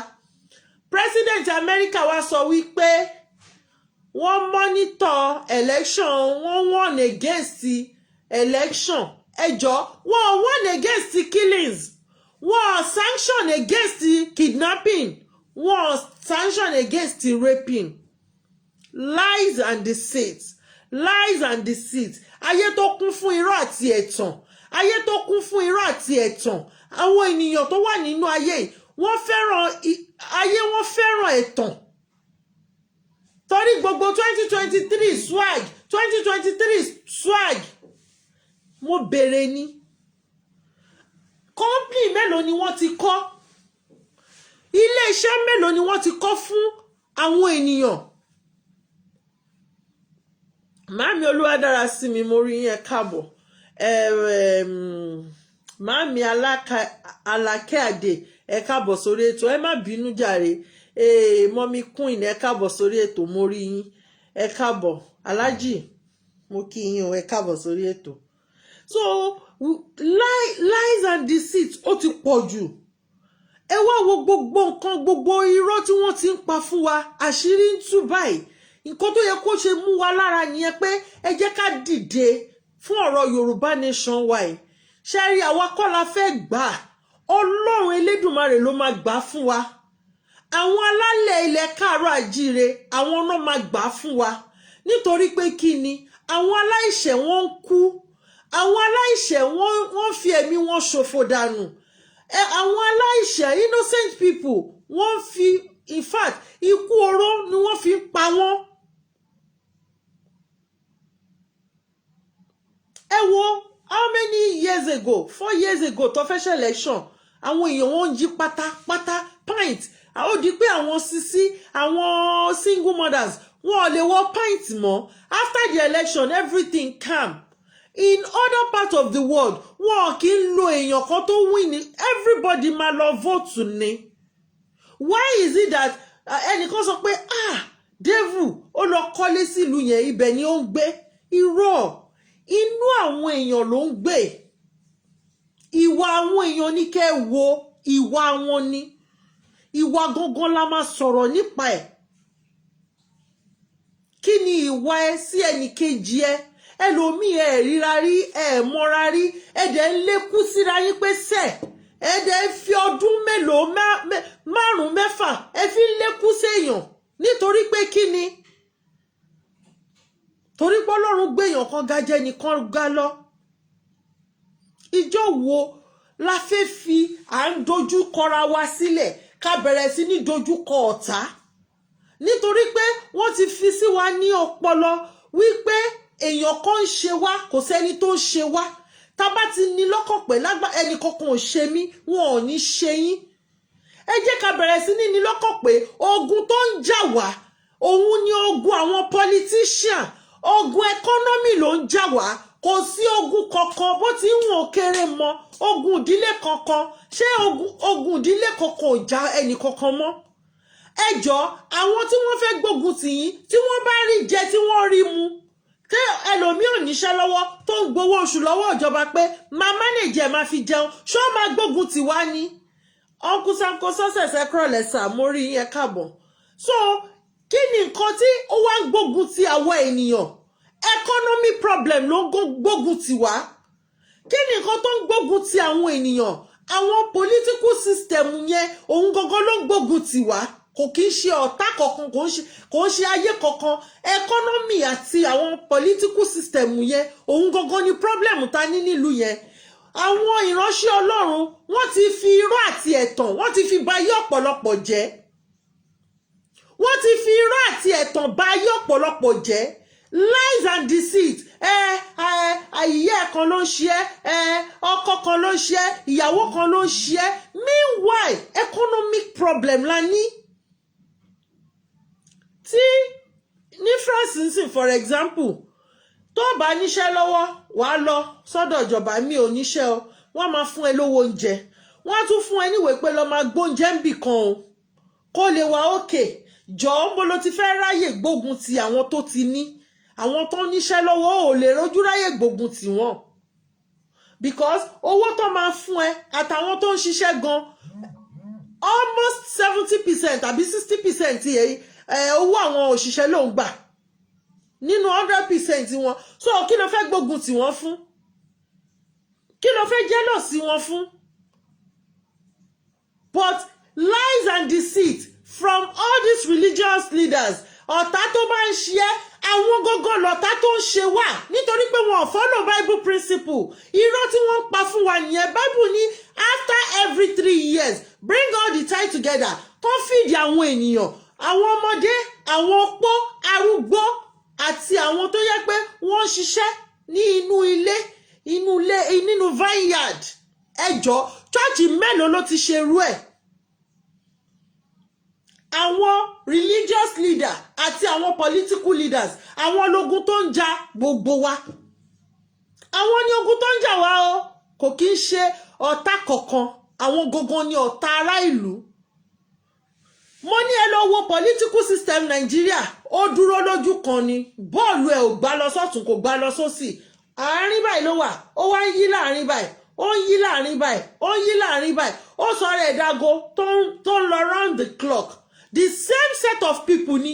President America wá sọ wípé wọ́n monitor election wọ́n warn against election ẹjọ́ wọ́n warn against killings wọ́n sanction against kidnapping wọ́n sanction against raping. Lies and deceit, lies and deceit. Ayé tó kún fún irọ́ àti ẹ̀tàn, ayé tó kún fún irọ́ àti ẹ̀tàn. Àwọn ènìyàn tó wà nínú ayé wọ́n fẹ́ràn ẹ̀tàn. Torí gbogbo 2023 swag, 2023 swag. Mo bèrè ni. Company mélòó ni wọ́n ti kọ́? Ilé iṣẹ́ mélòó ni wọ́n ti kọ́ fún àwọn ènìyàn? Màámi Olúwadára sí mi mo rí yín ẹ káàbọ̀. Màámi Alákẹ́ Àdè ẹ káàbọ̀ sórí ètò ẹ má bínú jàre. Mọ́mí Queen ẹ káàbọ̀ sórí ètò mo rí yín ẹ káàbọ̀. Aláàjì mo kí yín o ẹ káàbọ̀ sórí ètò. So lies and deceit ó ti pọ̀ jù. Ẹ wá wo gbogbo nǹkan gbogbo irọ́ tí wọ́n ti ń pa fún wa àṣírí ń tú báyìí. Nǹkan tó yẹ kó ṣe mú wa lára nìyẹn pé ẹ jẹ́ ká dìde fún ọ̀rọ̀ Yorùbá nation wa yìí. Ṣé rí àwa kọ́ la fẹ́ gbà Ọlọ́run Elédùmarè ló máa gbà fún wa. Àwọn alálẹ̀ ilẹ̀ káàárọ̀ àjíire àwọn náà máa gbà fún wa nítorí pé kí ni àwọn aláìṣẹ̀ wọ́n ń kú àwọn aláìṣẹ̀ wọ́n fi ẹ̀mí wọn ṣòfò dànù àwọn aláìṣẹ̀ innocent people wọ́n fi in fact ikú oró ni wọ́n fi ń pa wọ́n. Ẹ wo how many years ago 4 years ago tó fẹ́ ṣe election àwọn èèyàn wọn ń jí pátápátá pint ó di pé àwọn sisi àwọn single mothers wọn ò lè wọ pint mọ́ after the election everything calm. In other parts of the world wọn kì í lo èèyàn kan tó win everybody máa lọ vote ni. Why is it that ẹnìkan sọ pé devil ó lọ kọ́lé sílùú yẹn ibẹ̀ ni ó ń gbé irọ́ inú àwọn èèyàn ló ń gbé ìwà àwọn èèyàn ní kẹ́ wo ìwà wọn ni ìwà gangan la máa sọ̀rọ̀ nípa ẹ̀ kí ni ìwà ẹ sí ẹnìkejì ẹ ẹlòmíì ẹ ríra rí ẹ mọ́ra rí ẹ dẹ̀ ń lékún síra yín pé sẹ́ẹ̀ ẹ dẹ̀ fi ọdún mélòó márùn-ún mẹ́fà ẹ fi ń lékún séèyàn nítorí pé kí ni torí pé Ọlọ́run gbéyàn kan gájẹ́ nìkan gá lọ ìjọ wo la fẹ́ fi à ń dojú kọra wa sílẹ̀ ká bẹ̀rẹ̀ sí ní dojú kọ ọ̀tá nítorí pé wọ́n ti fi sí wa ní ọpọlọ wípé èèyàn kan ń ṣe wá kò sẹ́ni tó ń ṣe wá tá bá ti ní lọ́kàn pé ẹnì kankan ò ṣe mí wọn ò ní ṣe yín ẹ jẹ́ ká bẹ̀rẹ̀ sí ní lọ́kàn pé ogun tó ń jà wá òun ni ogun àwọn politician ogun economy ló ń jà wá kò sí ogun kankan bó ti ń wọ̀n kéré mọ́ ogun ìdílé kankan ṣé ogun ìdílé kankan ò já ẹnì kankan mọ́ ẹ jọ̀ọ́ àwọn tí wọ́n fẹ́ gbógun tì yín tí wọ́n bá rí jẹ tí wọ́n rí mu kí ẹlòmíì ò níṣẹ́ lọ́wọ́ tó ń gbowó oṣù lọ́wọ́ ìjọba pé máa mánéjì ẹ̀ máa fi jẹun ṣó máa gbógun tì wá ní uncle Samko sọ́sẹ̀sẹ̀ kúrọ̀lẹ́ sà mo rí yẹn káàbọ̀ so kí ni nǹkan tí ó wá ń gbógun ti àwọn ènìyàn economy problem ló ń gbógun tì wá kí ni nǹkan tó ń gbógun ti àwọn ènìyàn àwọn political system yẹn òun gangan ló ń gbógun tì wá kò kí ń ṣe ọ̀tá kankan kò ń ṣe ayé kankan economy àti àwọn political system yẹn òun gangan ni problem ta ní nílùú yẹn àwọn ìránṣẹ́ Ọlọ́run wọ́n ti fi irọ́ àti ẹ̀tàn wọ́n ti fi ba ayé ọ̀pọ̀lọpọ̀ jẹ́ wọ́n ti fi irọ́ àti ẹ̀tàn ba ayé ọ̀pọ̀lọpọ̀ jẹ́ lies and deceit ìyá kan ló ń ṣe ọkọ kan ló ń ṣe ìyàwó kan ló ń ṣe meanwhile economic problem la ní tí ní France nsìn for example tó bá níṣẹ́ lọ́wọ́ wàá lọ sọ́dọ̀ ìjọba mi ò níṣẹ́ o wọ́n máa fún ẹ lówó oúnjẹ wọ́n á tún fún ẹ níwèé pé lọ máa gbóúnjẹ ń bì kan o kó lè wà òkè jọ̀ọ́ mo ló ti fẹ́ ráyè gbógun ti àwọn tó ti ní àwọn tó níṣẹ́ lọ́wọ́ ò lè rojú ráyè gbógun ti wọn because owó tó máa fún ẹ àtàwọn tó ń ṣiṣẹ́ gan almost 70% àbí 60% owó àwọn òṣìṣẹ́ ló ń gbà nínú 100% wọn so kí ló fẹ́ gbógun ti wọn fún kí ló fẹ́ jealous wọn fún but lies and deceit from all these religious leaders ọ̀tá tó bá ń ṣe àwọn gógó lọ̀tá tó ń ṣe wà nítorí pé wọn ò follow Bible principle irọ́ tí wọ́n ń pa fún wa nìyẹn Bible ní after every 3 years bring all the tithe together tó fìdí àwọn ènìyàn àwọn ọmọdé àwọn opó arúgbó àti àwọn tó yẹ pé wọ́n ṣiṣẹ́ ní nínú vineyard ẹjọ́ chọ́ọ̀chì mélòó ló ti ṣerú ẹ̀ àwọn religious leader àti àwọn political leaders àwọn ológun tó ń jà gbogbo wa àwọn ní ogun tó ń jà wá o kò kí ń ṣe ọ̀tá kọ̀ọ̀kan àwọn gangan ní ọ̀tá ará ìlú mo ní ẹ lọ wo political system Nàìjíríà ó dúró lójú kan ni bọ́ọ̀lù ẹ̀ ò gbá lọ sọ́tún kò gbá lọ sósì àárín báyìí ló wà ó wá ń yí láàrin báyìí ó ń yí láàrin báyìí ó ń yí láàrin báyìí ó sọ̀rọ̀ ẹ̀dágo tó ń lọ round the clock the same set of people ni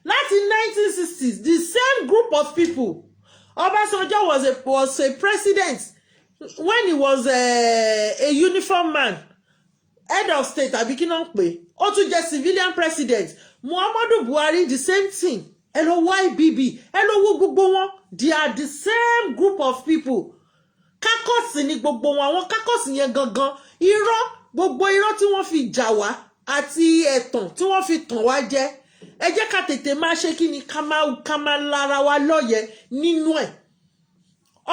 láti 1960s the same group of people Obasanjo was a president when he was a uniform man head of state àbí kí náà ń pè ó tún jẹ́ civilian president Muhammadu Buhari the same thing ẹ lọ YBB ẹ lọ wo gbogbo wọn they are the same group of people kákọ́sì ni gbogbo wọn àwọn kákọ́sì yẹn gangan irọ́ gbogbo irọ́ tí wọ́n fi jà wá àti ẹ̀tàn tí wọ́n fi tàn wá jẹ ẹ jẹ́ ká tètè máa ṣe kí ni ká máa lára wa lọ́yẹ̀ nínú ẹ̀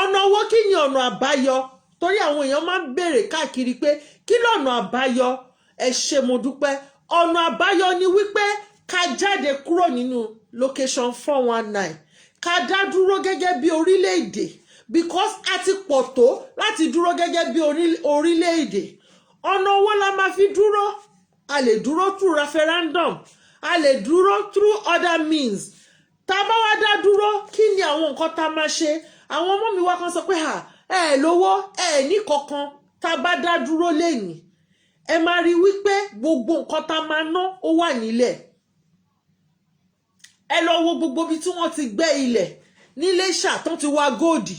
ọ̀nà owó kí ni ọ̀nà àbáyọ torí àwọn èèyàn máa ń béèrè káàkiri pé kí lọ́nà àbáyọ ẹ ṣé mo dúpẹ́ ọ̀nà àbáyọ ni wípé ká jáde kúrò nínú location 419 ká dá dúró gẹ́gẹ́ bí orílẹ̀-èdè because a ti pọ̀ tó láti dúró gẹ́gẹ́ bí orílẹ̀-èdè ọ̀nà owó la máa fi dúró a lè dúró through referendum a lè dúró through other means tá bá wá dá dúró kí ni àwọn nǹkan tá máa ṣe àwọn ọmọ mi wá kan sọ pé ẹ lówó ẹ ní kankan tá bá dá dúró lẹ́yìn ẹ máa rí wípé gbogbo nǹkan tá máa ná ó wà nílẹ̀ ẹ lọ wo gbogbo bí tí wọ́n ti gbẹ́ ilẹ̀ nílé Ìṣà tán ti wá góòdì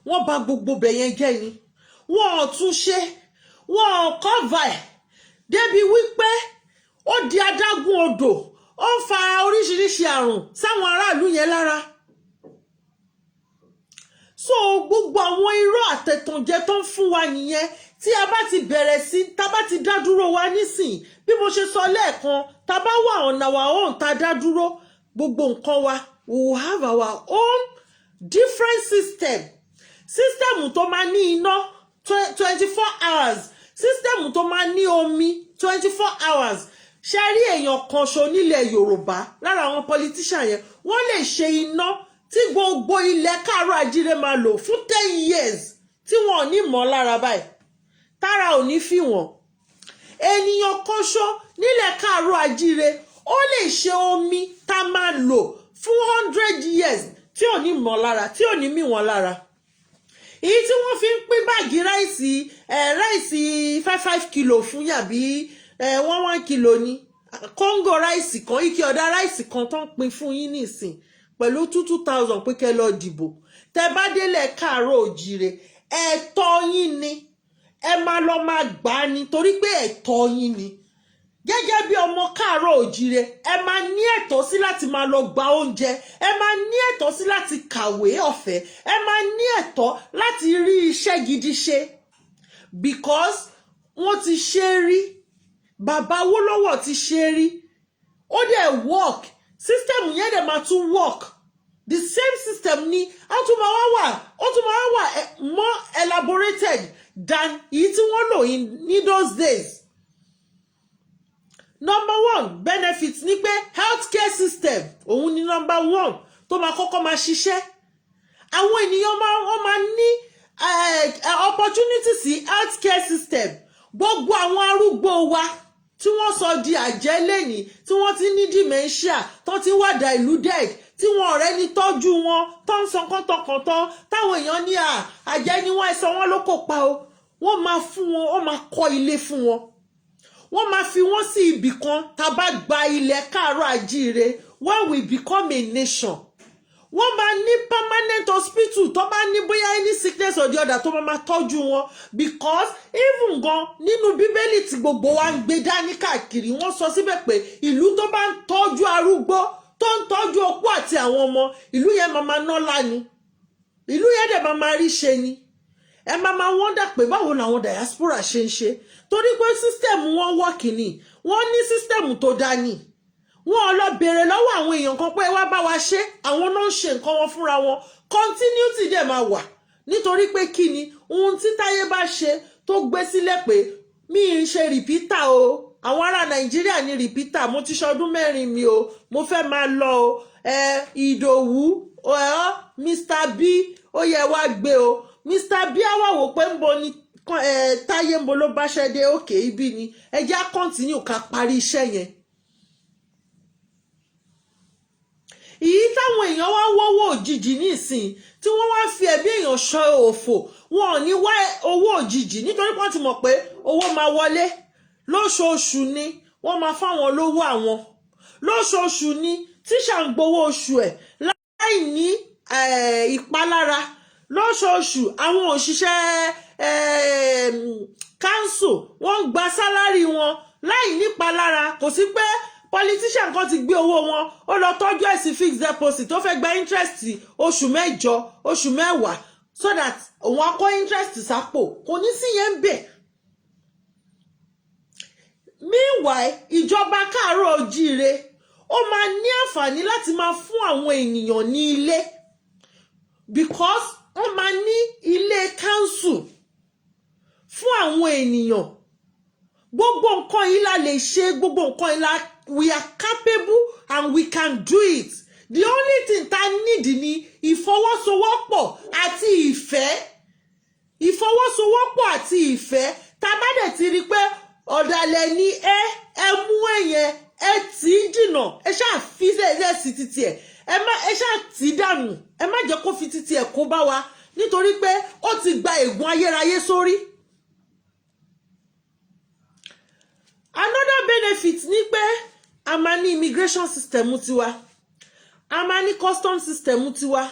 wọ́n bà gbogbo bẹ̀yẹn jẹ́ ni wọ́n ò tún ṣe wọ́n ò cover ẹ̀ débi wípé ó di adágún odò ó ń fa oríṣiríṣi àrùn sáwọn aráàlú yẹn lára so gbogbo àwọn irọ́ àtẹ̀tànjẹ tó ń fún wa nìyẹn tí a bá ti bẹ̀rẹ̀ sí tá bá ti dá dúró wa nísìn bí mo ṣe sọ lẹ́ẹ̀kan tá bá wà ọ̀nà wa ọ̀hún tá dá dúró gbogbo nǹkan wa we will have our own different system tó máa ní iná 24 hours system tó máa ní omi 24 hours ṣe rí èèyàn kan ṣo nílẹ̀ Yorùbá lára àwọn politician yẹn wọ́n lè ṣe iná tí gbogbo ilẹ̀ káàárọ̀ àjíire máa lò fún 10 years tí wọn ò ní mọ̀ lára báyìí tára ò ní fi wọ́n ènìyàn kan ṣo nílẹ̀ káàárọ̀ àjíire ó lè ṣe omi tá máa lò fún 100 years tí ò ní mọ̀ lára tí ò ní mì wọ́n lára èyí tí wọ́n fi ń pín báàgì ráìsì 5 kilo fún yàbí 1 kilo ní kóńgò ráìsì kan ike ọ̀dà ráìsì kan tó ń pín fún yín nìsín pẹ̀lú 2,000 pé kẹ́ lọ dìbò tẹ́ bá délẹ̀ káàárọ̀ òjíire ẹ̀tọ́ yín ni ẹ máa lọ máa gbà á ni torí pé ẹ̀tọ́ yín ni gẹ́gẹ́ bí ọmọ káàárọ̀ òjíire ẹ máa ní ẹ̀tọ́ sí láti máa lọ gba oúnjẹ ẹ máa ní ẹ̀tọ́ sí láti kàwé ọ̀fẹ́ ẹ máa ní ẹ̀tọ́ láti rí iṣẹ́ gidi ṣe because wọ́n ti ṣe rí bàbá Awólọ́wọ̀ ti ṣe rí ó dẹ̀ work system yẹn dẹ̀ máa tún work the same system ni ó tún máa wà more elaborated than èyí tí wọ́n lò ní those days. Number 1 benefit ni pé healthcare system òun ni number 1 tó máa kọ́kọ́ máa ṣiṣẹ́ àwọn ènìyàn máa ní opportunity sí healthcare system gbogbo àwọn arúgbó wa tí wọ́n sọ di àjẹ́ lẹ́yìn tí wọ́n ti ní dementia tó ti wà diluted tí wọn ọ̀rẹ́ ní tọ́jú wọn tó ń san kọ́tọ̀kọ́tọ̀ táwọn èèyàn ní àjẹ́ ni wọ́n ẹ̀sán wọn ló kò pa o wọ́n máa fún wọn wọ́n máa kọ́ ilé fún wọn wọ́n máa fi wọ́n sí ibì kan tá a bá gba ilẹ̀ káàárọ̀ àjíire when we become a nation wọ́n máa ní permanent hospital tó bá ní bóyá any sickness or the other tó máa tọ́jú wọn because even gan nínú bíbélì tí gbogbo wa ń gbé dání káàkiri wọ́n sọ síbẹ̀ pé ìlú tó bá ń tọ́jú arúgbó tó ń tọ́jú opó àti àwọn ọmọ ìlú yẹn máa nọ́lá ni ìlú yẹn dẹ̀ máa rí ṣe ni ẹ máa wọ́ndà pé báwo làwọn diaspora ṣe ń ṣe torí pé system wọn wọ́ọ̀kì ni wọ́n ní system tó dání wọn lọ bèrè lọ́wọ́ àwọn èèyàn kan pé wá bá wa ṣe àwọn náà ń ṣe nǹkan wọn fúnra wọn continuity dẹ̀ máa wà nítorí pé kí ni ohun tí Táyé bá ṣe tó gbé sílẹ̀ pé mi ń ṣe rìpítà o àwọn ará Nàìjíríà ní rìpítà mo ti ṣọdún 4 mi o mo fẹ́ máa lọ o Ìdòwú Mr. B ó yẹ wá gbé o Mr. B á wà wò pé ń bo ni Táyé ń bo ló bá ṣẹ́ dé òkè ibi ni ẹ jẹ́ á continue ká parí iṣẹ́ yẹn. Èyí táwọn èèyàn wá wọ́wọ́ òjijì nísìn tí wọ́n wá fi ẹ̀bí èèyàn ṣọ òfò wọn ò ní wá owó òjijì nítorí wọ́n ti mọ̀ pé owó máa wọlé lóṣooṣù ni wọ́n máa fáwọn lówó àwọn lóṣooṣù ni tíṣà ń gbowó oṣù ẹ̀ láì ní ìpalára lóṣooṣù àwọn òṣìṣẹ́ council wọ́n ń gba sálárì wọn láì nípalára kò sí pé politician kan ti gbé owó wọn ó lọ tọ́jú ẹ̀ sí fixed deposit tó fẹ́ gba interest oṣù 8 oṣù 10 so that òun á kó interest sápò kò ní sí yẹn ń bẹ̀. Meanwhile ìjọba káàárọ̀ ojíire ó máa ní àǹfààní láti máa fún àwọn ènìyàn ní ilé because wọ́n máa ní ilé council fún àwọn ènìyàn gbogbo nǹkan yìí la lè ṣe gbogbo nǹkan yìí la we are capable and we can do it. The only thing ta need ni ìfọwọ́sowọ́pọ̀ àti ìfẹ́. Ìfọwọ́sowọ́pọ̀ àti ìfẹ́. Ta bá dẹ̀ ti rí pé ọ̀dàlẹ̀ ni ẹ mú ẹ̀yẹn ẹ tí jìnà ẹ ṣáà fi ẹ̀ sí títí ẹ̀ ẹ ṣáà tí dànù ẹ má jẹ́ kó fi títí ẹ̀ kó bá wa nítorí pé ó ti gba ègún ayérayé sórí. Another benefit ni pé a máa ní immigration system tiwa a máa ní custom system tiwa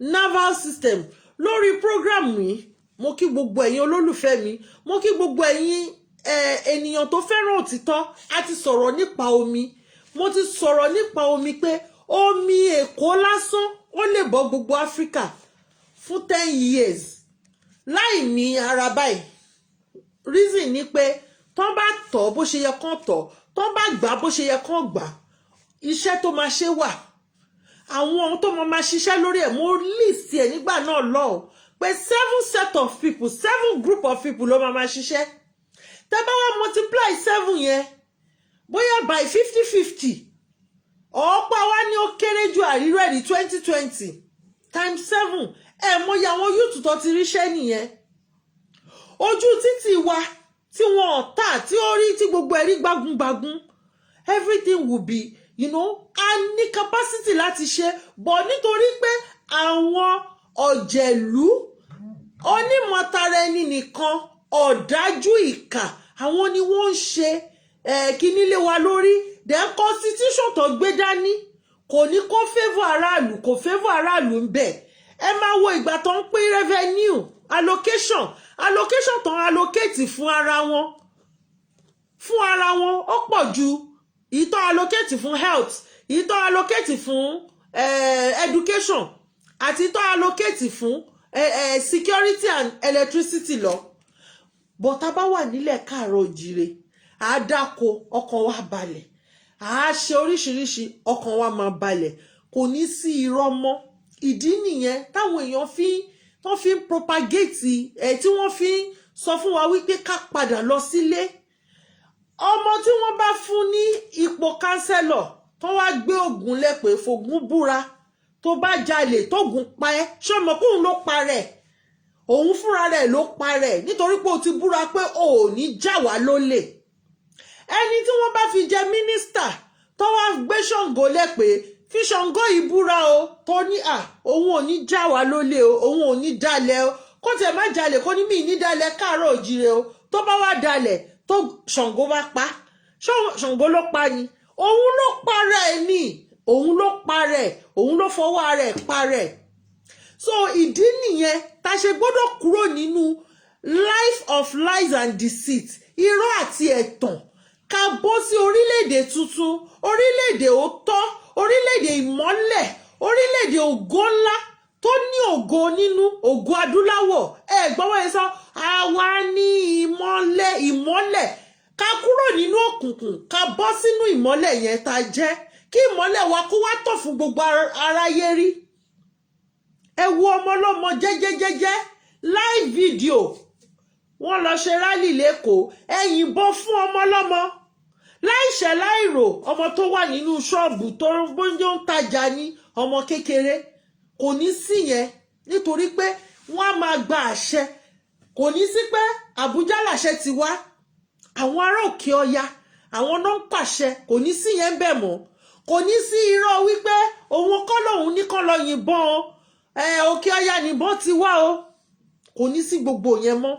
naval system lórí program mi mo kí gbogbo ẹ̀yin olólùfẹ́ mi mo kí gbogbo ẹ̀yin ènìyàn tó fẹ́ràn òtítọ́ a ti sọ̀rọ̀ nípa omi mo ti sọ̀rọ̀ nípa omi pé omi Èkó lásán ó lè bọ́ gbogbo Africa fún 10 years láì ní ara báyìí reason ni pé tó bá tọ̀ bó ṣe yẹ kán tọ̀ tó bá gbà bó ṣe yẹ kán gbà iṣẹ́ tó máa ṣe wà àwọn tó máa ṣiṣẹ́ lórí ẹ̀ mo list ẹ̀ nígbà náà lọ́hùn pé 7 set of people 7 group of people ló máa ṣiṣẹ́ tẹ́ bá wá multiply 7 yẹn bóyá by 50-50 ọ̀pọ̀ wa ní ó kéré ju àríró ẹ̀ ní 2020 times 7 mo yà àwọn youth tó ti ríṣẹ́ nìyẹn ojú títì wa tí wọn tà tí ó rí tí gbogbo ẹ̀rí gbágungbágun everything will be a ní capacity láti ṣe but nítorí pé àwọn ọ̀jẹ̀lú onímọ̀tara ẹni nìkan ọ̀dájú ìkà àwọn ni wọ́n ń ṣe kíní lé wa lórí then constitution tó gbé dání kò ní kó favour aráàlú kò favour aráàlú ń bẹ̀ ẹ máa wo ìgbà tó ń pín revenue allocation tó ń allocate fún ara wọn ó pọ̀ ju èyí tó allocate fún health èyí tó allocate fún education àti tó allocate fún security and electricity lọ but tá bá wà nílẹ̀ káàárọ̀ òjìrè á dáko ọkàn wa balẹ̀ á ṣe oríṣiríṣi ọkàn wa máa balẹ̀ kò ní sí irọ́ mọ́ ìdí nìyẹn táwọn èèyàn fi ń propagate tí wọ́n fi ń sọ fún wa wípé ká padà lọ sílé ọmọ tí wọ́n bá fún ní ipò kánsẹ́lọ̀ tó wá gbé ògùn lẹ́pẹ́ fògùn búra tó bá jalè tógùn pa ẹ́ ṣé ọmọ kóun ló pa rẹ̀ òun fúnra rẹ̀ ló pa rẹ̀ nítorí pé o ti búra pé o ò ní já wá lólè ẹni tí wọ́n bá fi jẹ mínísítà tó wá gbé Ṣàngó lẹ́pẹ́ fi Ṣàngó ìbúra o tó ní òun ò ní já wa lólè o òun ò ní dalẹ̀ o kó tẹ̀ má jalè kó ní mí ní dalẹ̀ káàárọ̀ òjìrè o tó bá wá dalẹ̀ tó Ṣàngó bá pa Ṣàngó ló pa ni òun ló para ẹ̀ ni òun ló para ẹ̀ òun ló fọwọ́ ara ẹ̀ para ẹ̀. So ìdí nìyẹn tá ṣe gbọ́dọ̀ kúrò nínú life of lies and deceit irọ́ àti ẹ̀tàn ká bọ́ sí orílẹ̀-èdè tuntun orílẹ̀-èdè òótọ́ orílẹ̀-èdè ìmọ́lẹ̀ orílẹ̀-èdè ògo ńlá tó ní ògo nínú ògo adúláwọ̀ gbọ́wọ́ yẹn sọ àwa ní ìmọ́lẹ̀ ká kúrò nínú òkùnkùn ká bọ́ sínú ìmọ́lẹ̀ yẹn tá jẹ́ kí ìmọ́lẹ̀ wa kó wá tọ̀ fún gbogbo aráyé rí. Ẹ wo ọmọ ọlọ́mọ jẹ́jẹ́jẹ́jẹ́ live video wọ́n lọ ṣe rálì lẹ́kọ̀ọ́ ẹ yìnbọn fún ọmọ ọlọ́mọ láìṣẹ̀ láìrò ọmọ tó wà nínú ṣọ́ọ̀bù tó bóyá ń tajà ní ọmọ kékeré kò ní sí yẹn nítorí pé wọ́n á máa gba àṣẹ kò ní sí pé Àbújá làṣẹ ti wá àwọn ará òkè ọya àwọn náà ń pàṣẹ kò ní sí yẹn bẹ́ẹ̀ mọ́ kò ní sí irọ́ wípé òun kọ́ lòun ní kọ́ lọ yìnbọn o òkè ọya nìbọn ti wá o kò ní sí gbogbo yẹn mọ́.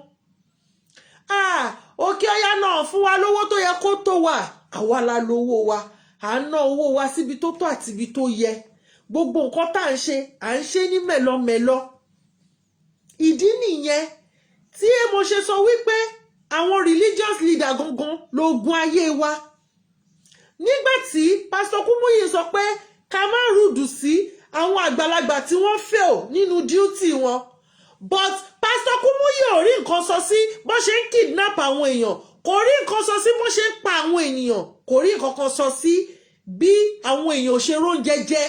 Òkè ọya náà fún wa lówó tó yẹ kó tó wà àwa la lówó wa à ń ná owó wa síbi tó tó àti ibi tó yẹ gbogbo nǹkan tá à ń ṣe ní mẹ̀lọmẹ̀lọ. Ìdí nìyẹn tí mo ṣe sọ wípé àwọn religious leader gangan lógun ayé wa. Nígbà tí Pastor Kúmúyì sọ pé ká má rúdù sí àwọn àgbàlagbà tí wọ́n fail nínú duty wọn but Pastor Kúmúyì ò rí nǹkan sọ sí bó ṣe ń kidnap àwọn èèyàn kò rí nǹkan sọ sí bó ṣe ń pa àwọn ènìyàn kò rí nǹkan kan sọ sí bí àwọn èèyàn ṣe róúnjẹ jẹ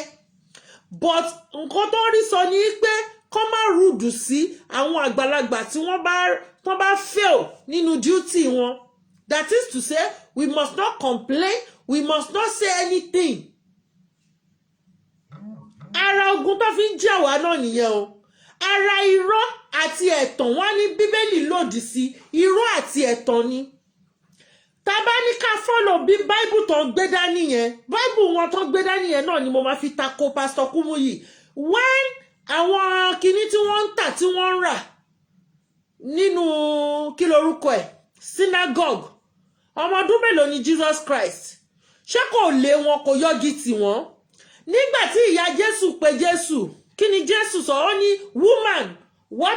but nǹkan tó rí sọ ni pé kó má rúdù sí àwọn àgbàlagbà tí wọ́n bá fail nínú duty wọn. That is to say we must not complain we must not say anything. Ara ogun tó fi ń jà wá náà nìyẹn o ara irọ́ àti ẹ̀tàn wá ní Bíbélì lòdì sí irọ́ àti ẹ̀tàn ni. Tá bá ní ká follow bí Bible tó ń gbé dání yẹn Bible wọn tó ń gbé dání yẹn náà ni mo máa fi tako Pastor Kúmúyì when àwọn kinní tí wọ́n ń tà tí wọ́n ń rà nínú kí lorúkọ ẹ̀ synagogue ọmọ ọdún mélòó ni Jesus Christ ṣé kò lé wọn kò yọgi tì wọ́n nígbà tí ìyá Jésù pè Jésù kí ni Jésù sọ ó ní woman why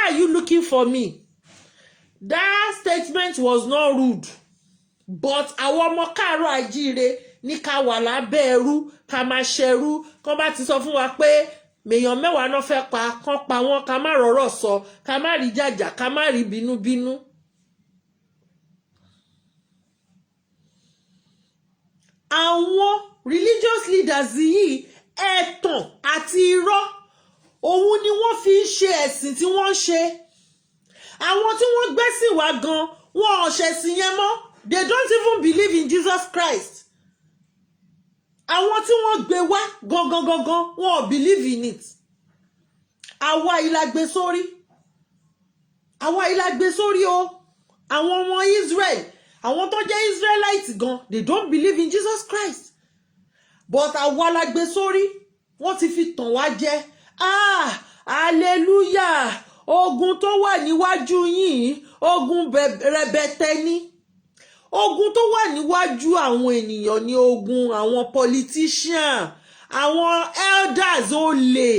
are you looking for me? That statement was not rude but àwọn ọmọ káàárọ̀ àjíire ní ká wà lábẹ́ ẹrú ká máa ṣẹrú kán bá ti sọ fún wa pé mèèyàn mẹ́wàá náà fẹ́ pa kán pa wọ́n ká má rọ̀rọ̀ sọ ká má rí jàjà ká má rí bínúbínú. Àwọn religious leaders yìí ẹ̀tàn àti irọ́ òun ni wọ́n fi ń ṣe ẹ̀sìn tí wọ́n ń ṣe. Àwọn tí wọ́n gbẹ́sìn wá gan wọn ò ṣẹ̀sìn yẹn mọ́ they don't even believe in Jesus Christ. Àwọn tí wọ́n gbé wá gangan wọn ò believe in it. Àwa ìlàgbé sórí o àwọn ọmọ Israel àwọn tó jẹ́ Israelite gan they don't believe in Jesus Christ but àwa la gbé sórí wọ́n ti fi tàn wá jẹ hallelujah ogun tó wà níwájú yín ogun rẹ̀bẹ̀tẹ̀ ni ogun tó wà níwájú àwọn ènìyàn ni ogun àwọn politician àwọn elders olè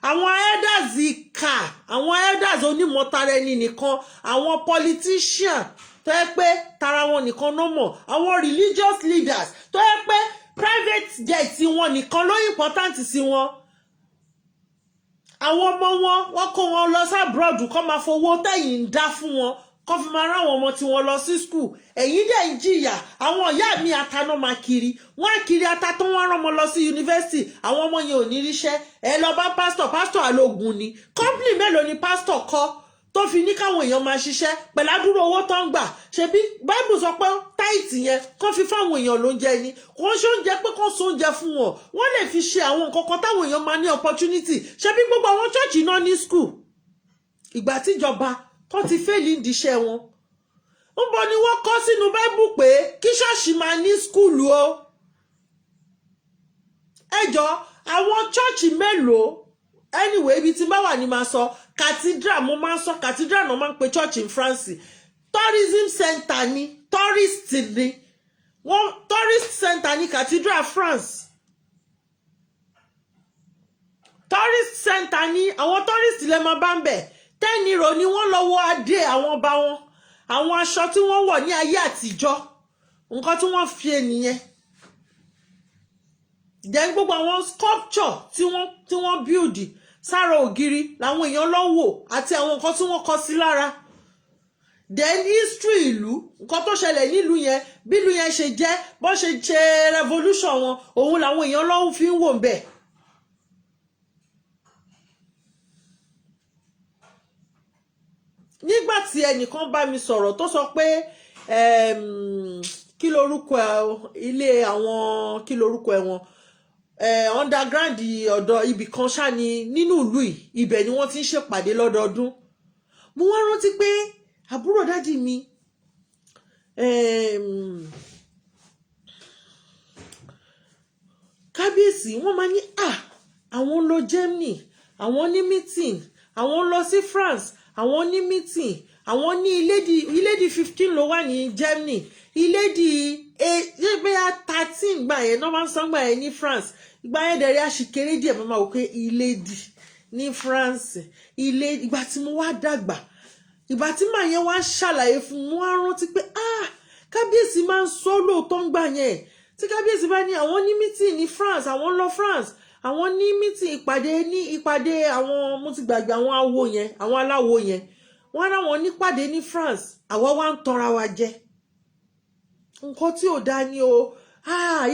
àwọn elders ìkà àwọn elders onímọ̀tara ẹni nìkan àwọn politician tó yẹ pé tara wọn nìkan ló mọ̀ àwọn religious leaders tó yẹ pé private jet wọn nìkan ló important sí wọn àwọn ọmọ wọn kó wọn lọ sí abroad kó máa fowó tẹ̀yìn ń dá fún wọn kó fi máa rán àwọn ọmọ tí wọ́n lọ sí school ẹ̀yin dẹ̀ ń jìyà àwọn ìyá mi ataná máa kiri wọ́n á kiri ata tó wọ́n rán ọmọ lọ sí yunifásitì àwọn ọmọ yẹn ò ní ríṣẹ́ ẹ lọ bá pásítọ̀ àlògùn ni company mélòó ni pásítọ̀ kọ́ tó fi ní káwọn èèyàn máa ṣiṣẹ́ pẹ̀lú àdúrà owó tó ń gbà ṣebí Bible sọ pé táìtì yẹn kó fi fáwọn èèyàn lóúnjẹ ni kò ń ṣe oúnjẹ pé kó so oúnjẹ fún wọn wọ́n lè fi ṣe àwọn nǹkan kan táwọn èèyàn máa ní opportunity ṣebí gbogbo àwọn chọ́ọ̀chì náà ní school ìgbà tíjọba tó ti fẹ́ẹ̀lì ń diṣẹ́ wọn ńbo ni wọ́n kọ sínú Bible pé kí ṣọ́ọ̀ṣì máa ní skúlù o ẹjọ́ àwọn chọ́ọ̀chì mélòó anyway ibi tí bá wà ní máa sọ cathedral mo máa ń sọ cathedral náà máa ń pe church in France tourism center ni tourist ni wọ́n tourist center ni cathedral France tourist center ni àwọn tourist lè máa bá ń bẹ̀ tẹ́nirò ni wọ́n lọ́wọ́ adé àwọn ọba wọn àwọn aṣọ tí wọ́n wọ̀ ní ayé àtijọ́ nǹkan tí wọ́n fi ènìyàn then gbogbo àwọn sculpture tí wọ́n build sára ògiri làwọn èèyàn lọ wò àti àwọn nǹkan tí wọ́n kọ sí lára then history ìlú nǹkan tó ṣẹlẹ̀ nílùú yẹn bí ìlú yẹn ṣe jẹ́ bó ṣe ṣe revolution wọn òun làwọn èèyàn lọ fi ń wò ń bẹ̀. nígbà tí ẹnìkan bá mi sọ̀rọ̀ tó sọ pé kí lorúkọ ilé àwọn kí lorúkọ wọn underground ọ̀dọ̀ ibì kan ṣá ni nínú ìlú yìí ibẹ̀ ni wọ́n ti ń ṣèpàdé lọ́dọọdún mo wá rántí pé àbúrò dádì mi kábíyèsí wọ́n máa ní àwọn lọ Germany àwọn ní meeting àwọn lọ sí France àwọn ní meeting àwọn ní ilédi 15 ló wà ní Germany ilédi 13 gbà yẹn náà máa ń san gbà yẹn ní France ìgbà yẹn dẹ̀rẹ́ àṣìkéré díẹ̀ máa wò pé ilédi ní France ìgbà tí mo wá dàgbà ìgbà tí màá yẹn wá ṣàlàyé fún mi wá rántí pé kábíyèsí máa ń sọ lóòótọ́ ń gbà yẹn tí kábíyèsí bá ní àwọn ní meeting ní France àwọn lọ France àwọn ní meeting ìpàdé àwọn mo ti gbàgbé àwọn awo yẹn àwọn aláwo yẹn wọ́n ráwọn nípàdé ní France àwa wá ń tanra wa jẹ nǹkan tí ò dá ní o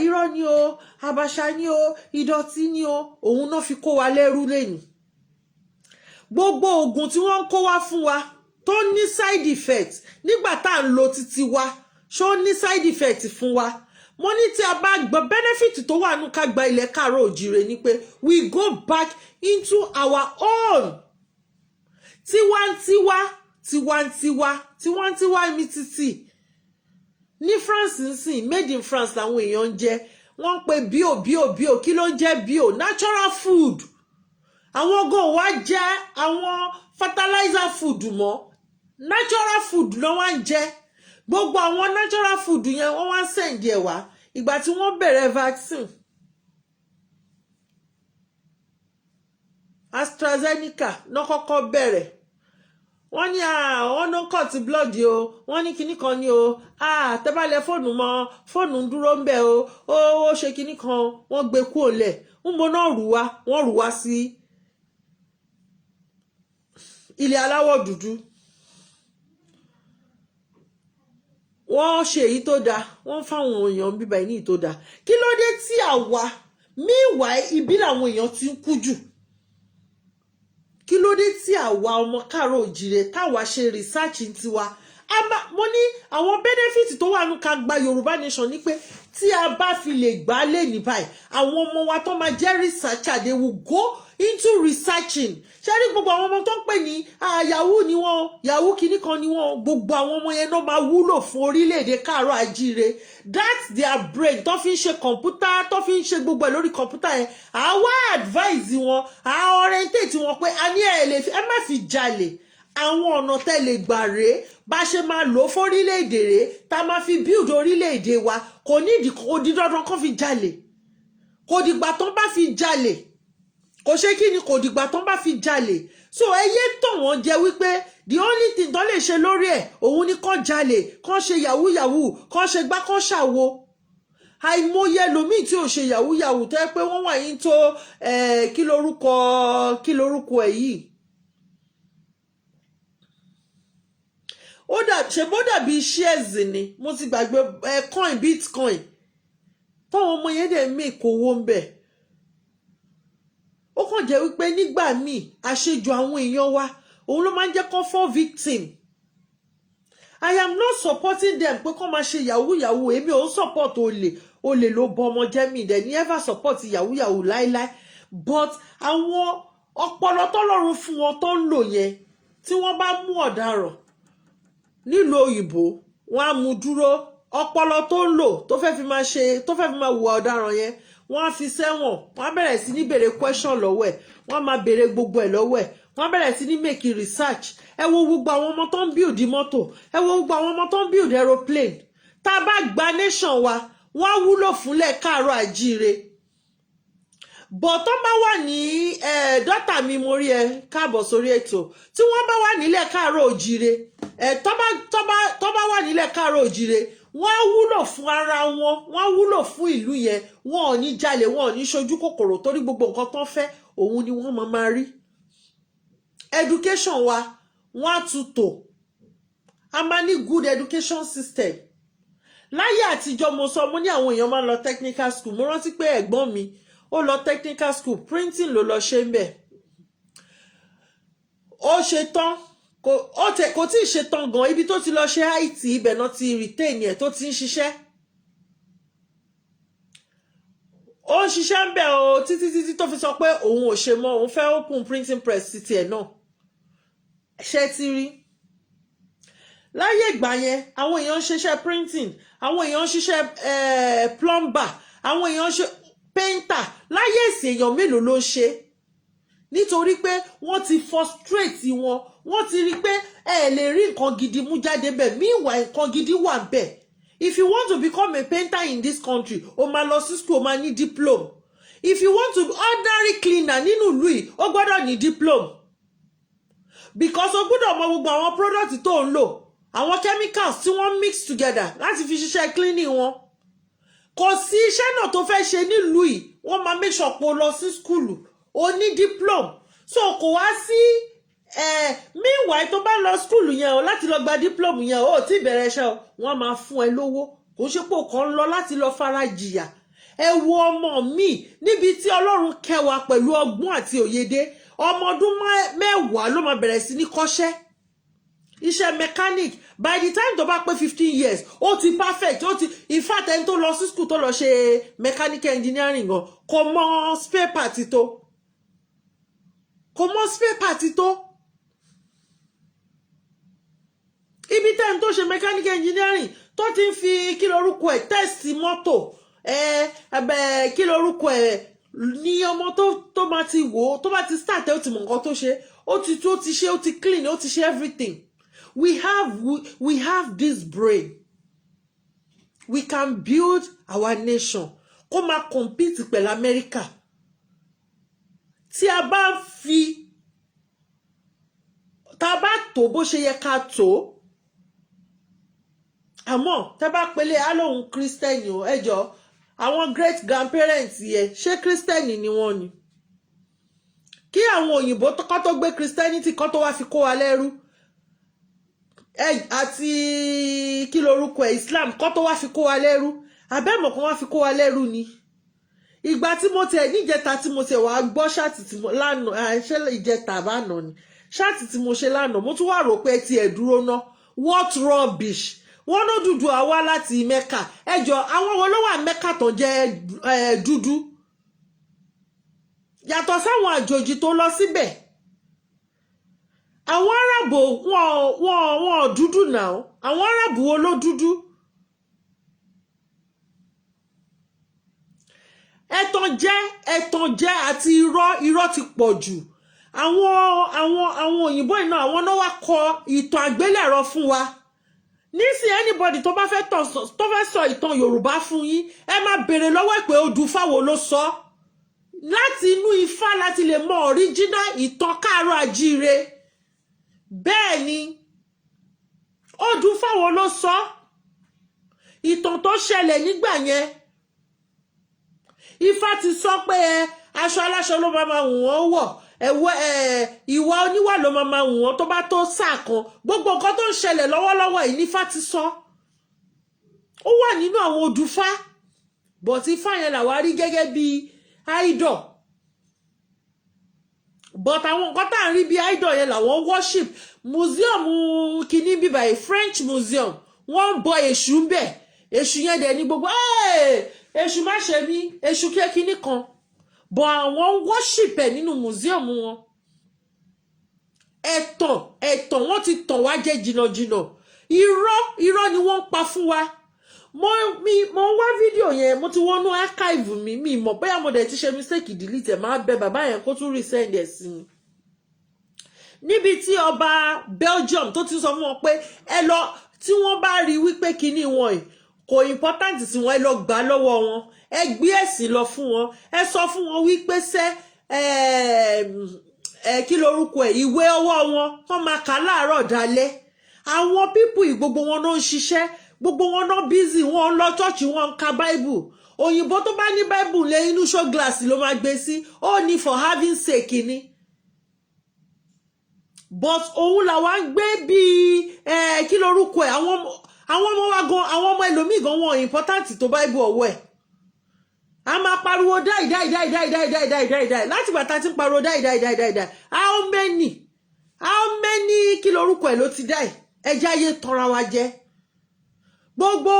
irọ́ ní o àbàṣà ní o ìdọ̀tí ní o òun náà fi kó wa lẹ́rú lẹ́nu gbogbo oògùn tí wọ́n ń kó wá fún wa tó ní side effect nígbà tá à ń lo títí wa ṣó ní side effect fún wa mo ní tí a bá gbọ́ benefit tó wà nù ká gba ilẹ̀ káàárọ̀ òjìrè ni pé we go back into our own tiwantiwa mi títì ní France nsìn made in France làwọn èèyàn ń jẹ wọ́n ń pe bio kí ló ń jẹ́ bio natural food àwọn ogun wa jẹ àwọn fertilizer food mọ́ natural food ló wá ń jẹ gbogbo àwọn natural food yẹn wọ́n wá ń send ẹ̀ wá ìgbà tí wọ́n bẹ̀rẹ̀ vaccine AstraZeneca náà kọ́kọ́ bẹ̀rẹ̀ wọ́n ní wọ́n ló ń kọ̀ tí blood o wọ́n ní kinní kan ní o tẹ́bálẹ̀ fóònù mọ́ fóònù ń dúró ń bẹ̀ o ó ṣe kinní kan wọ́n gbé kúrò lẹ̀ ń bọ́ náà wọ́n rù wá sí ilé aláwọ̀ dúdú wọ́n ṣe èyí tó dáa wọ́n fáwọn èèyàn bíbá ní èyí tó dáa kí ló dé tí àwa meanwhile ibi làwọn èèyàn ti ń kú jù kí ló dé tí àwa ọmọ káàárọ̀ òjìrè táwa ṣe research tiwa mo ní àwọn benefit tó wà nù ká gba Yorùbá nation ni pé tí a bá fi lè gbà lé ní báyìí àwọn ọmọ wa tó máa jẹ́ researcher they will go into researching ṣe rí gbogbo àwọn ọmọ tó ń pè ní yahoo ni wọ́n yahoo kìíní kan ni wọ́n gbogbo àwọn ọmọ yẹn náà máa wúlò fún orílẹ̀-èdè káàárọ̀ àjíire that's their brain tó fi ń ṣe kọ̀ǹpútà tó fi ń ṣe gbogbo ẹ̀ lórí kọ̀ǹpútà yẹn àwa advise wọn orientate wọn pé a ní ẹ má fi jalè àwọn ọ̀nà tẹ́lẹ̀ gbà rèé bá ṣe máa lò fórílẹ̀-èdè rèé tá a máa fi build orílẹ̀-èdè wa kò di dandan kó fi jalè kò dìgbà tó bá fi jalè kò ṣe kí ni kò dìgbà tó bá fi jalè so ẹyẹ tàn wọ́n jẹ wípé the only thing tó lè ṣe lórí ẹ̀ òun ni kán jalè kán ṣe yahoo kán ṣe gbá kán ṣàwo àìmọye lòmíì tí ò ṣe yahoo tó yẹ pé wọ́n wà yín tó kí lorúkọ ẹ̀ yìí ṣe bó dàbí shares ni mo ti gbàgbé bitcoin táwọn ọmọ yẹn dẹ̀ make owó ń bẹ̀ ó kàn jẹ́ wípé nígbà míì àṣejù àwọn èèyàn wa òun ló máa ń jẹ́ kó fall victim I am not supporting them pé kó máa ṣe yahoo èmi ò ń support olè ló bọ ọmọ jẹ́ mi dẹ̀ ní ever support yahoo láíláí but àwọn ọpọlọ tọ́lọ́run fún wọn tó ń lò yẹn tí wọ́n bá mú ọ̀daràn nílùú òyìnbó wọ́n á mú dúró ọpọlọ tó ń lò tó fẹ́ fi máa hùwà ọ̀daràn yẹn wọ́n á fi sẹ́wọ̀n wọ́n á bẹ̀rẹ̀ sí ní béèrè question lọ́wọ́ ẹ̀ wọ́n á máa béèrè gbogbo ẹ̀ lọ́wọ́ ẹ̀ wọ́n á bẹ̀rẹ̀ sí ní make research ẹ wo gbogbo àwọn ọmọ tó ń build mọ́tò ẹ wo gbogbo àwọn ọmọ tó ń build aeroplane tá a bá gba nation wa wọ́n á wúlò fúnlẹ̀ káàárọ̀ àjíire bọ̀ tó bá wà ní dọ́tà mi mo rí ẹ káàbọ̀ sórí ètò tí wọ́n bá wà nílẹ̀ káàárọ̀ òjíire tó bá wà nílẹ̀ káàárọ̀ òjíire wọ́n á wúlò fún ara wọn wọ́n á wúlò fún ìlú yẹn wọn ò ní jalè wọn ò ní ṣojú kòkòrò torí gbogbo nǹkan tó ń fẹ́ òun ni wọ́n máa rí education wa wọ́n á tún tò a máa ní good education system láyé àtijọ́ mo sọ mo ní àwọn èèyàn máa ń lọ technical school mo rántí pé ẹ̀gbọ́n mi ó lọ technical school printing ló lọ ṣe ń bẹ̀ ó ṣe tán kò tí ì ṣe tán gan ibi tó ti lọ ṣe IT ibẹ̀ náà ti retain ẹ̀ tó ti ń ṣiṣẹ́ ó ń ṣiṣẹ́ ń bẹ̀ o títí tó fi sọ pé òun ò ṣe mọ́ òun fẹ́ open printing press títí ẹ̀ náà ṣe ti rí láyé ìgbà yẹn àwọn èèyàn ń ṣiṣẹ́ printing àwọn èèyàn ń ṣiṣẹ́ plumber àwọn èèyàn ń ṣe painter láyé ìsìn èèyàn mélòó ló ń ṣe nítorí pé wọ́n ti frustrate wọ́n ti rí pé ẹ lè rí nǹkan gidi mú jáde bẹ́ẹ̀ meanwhile nǹkan gidi wà bẹ́ẹ̀ if you want to become a painter in this country o máa lọ sí school o máa ní diploma if you want to be ordinary cleaner nínú ìlú yìí o gbọ́dọ̀ ní diploma because o gbọ́dọ̀ mọ gbogbo àwọn product tó ń lò àwọn chemicals tí wọ́n mix together láti fi ṣiṣẹ́ cleaning wọn kò sí iṣẹ́ náà tó fẹ́ ṣe nílùú yìí wọ́n máa make sure pé o lọ sí school o ní diploma so kò wá sí meanwhile tó bá lọ school yẹn o láti lọ gba diploma yẹn o tí bẹ̀rẹ̀ iṣẹ́ o wọ́n máa fún ẹ lówó kò ṣe pé o kàn ń lọ láti lọ fara jìyà ẹ wo ọmọ mi níbi tí Ọlọ́run kẹwàá pẹ̀lú ọgbọ́n àti òyedé ọmọ ọdún 10 ló máa bẹ̀rẹ̀ sí ní kọ́ṣẹ́ iṣẹ́ mechanic by the time tó bá pé 15 years ó ti perfect ó ti in fact ẹni tó lọ sí school tó lọ ṣe mechanical engineering gan kò mọ spare part tó ibi tẹ́ni tó ṣe mechanical engineering tó ti ń fi kí lorúkọ ẹ̀ test mọ́tò kí lorúkọ ẹ̀ ní ọmọ tó bá ti wò ó tó bá ti start ó ti mọ nǹkan tó ṣe ó ti ṣe ó ti clean ó ti ṣe everything we have this brain we can build our nation kó máa compete pẹ̀lú America tí a bá tó bó ṣe yẹ ká tó àmọ́ tẹ́ bá pélé alóhun Christian o ẹjọ́ àwọn great grandparents yẹ ṣé Christian ni wọ́n ni kí àwọn òyìnbó kọ́ tó gbé Christianity kọ́ tó wá fi kó wa lẹ́rú àti kí lorúkọ ẹ̀ Islam kọ́ tó wá fi kó wa lẹ́rú abẹ́mọ̀ kan wá fi kó wa lẹ́rú ni ìgbà tí mo tẹ̀ níjẹta tí mo tẹ̀ wá gbọ́ ṣáàtì tí mo lánàá ṣé ìjẹta àbánà ni ṣáàtì tí mo ṣe lánàá mo tún wá rò pé ti ẹ̀ dúró ná what rubbish wọ́n ló dúdú àwa láti Mẹ́kà ẹjọ́ àwọn wo ló wà Mẹ́kà tó jẹ́ dúdú yàtọ̀ sáwọn àjòjì tó lọ síbẹ̀ àwọn Árábù wọn dúdú náà àwọn Árábù wo ló dúdú ẹ̀tàn jẹ́ àti irọ́ ti pọ̀ jù àwọn òyìnbó iná àwọn náà wá kọ ìtàn àgbélẹ̀rọ fún wa nísìnyí anybody tó bá fẹ́ sọ ìtàn Yorùbá fún yín ẹ máa béèrè lọ́wọ́ pé Odùfáwo ló sọ láti inú Ifá láti lè mọ original ìtàn Káàárọ̀ Àjíire bẹ́ẹ̀ ni Odùfáwo ló sọ ìtàn tó ṣẹlẹ̀ nígbà yẹn Ifá ti sọ pé aṣọ aláṣọ ló máa wù wọ́n wọ̀ ìwà oníwà ló máa wù wọ́n tó bá tó sáà kan gbogbo nǹkan tó ń ṣẹlẹ̀ lọ́wọ́lọ́wọ́ yìí nífá ti sọ ó wà nínú àwọn Odùfá but Ifá yẹn làwa rí gẹ́gẹ́ bí idol but àwọn nǹkan tá à ń rí bí idol yẹn làwọn worship museum kìíní bíbá yìí French museum wọ́n ń bọ èṣù ń bẹ̀ èṣù yẹn dẹ̀ ní gbogbo èṣù má ṣe mí èṣù kékeré kan but àwọn worship ẹ̀ nínú museum wọn ẹ̀tàn wọ́n ti tàn wá jẹ́ jìnnàjìnnà irọ́ ni wọ́n pa fún wa. Mo wá fídíò yẹn, mo ti wọnú archive mi mọ̀ bóyá mo dẹ̀ ti ṣe mistake delete ẹ̀, máa bẹ bàbá yẹn kó tún resend ẹ̀ sí mi. Níbi tí ọba Belgium tó ti sọ fún wọn pé ẹ lọ tí wọ́n bá rí wípé kinní wọn yìí kò important sí wọn, ẹ lọ gbà lọ́wọ́ wọn, ẹ gbé ẹ̀sìn lọ fún wọn, ẹ sọ fún wọn wípé kí lorúkọ ẹ̀ ìwé ọwọ́ wọn wọ́n máa kà láàárọ̀ dalẹ́. Àwọn people yìí gbogbo wọn náà ń ṣiṣẹ́, gbogbo wọn náà busy, wọn lọ church, wọn ka Bible. Òyìnbó tó bá ní Bible lé inú show glass ló máa gbé sí, ó ní for having sake ni. But òun là wá ń gbé bí kí lorúkọ ẹ̀ àwọn ọmọ wa gan, àwọn ọmọ ẹlòmíì gan wọn important tó Bible ọwọ́ ẹ̀. A máa pariwo die láti ìgbà tá ti ń pariwo die. How many kí lorúkọ ẹ̀ ló ti die? Ẹjẹ́ ayé tọra wa jẹ. Gbogbo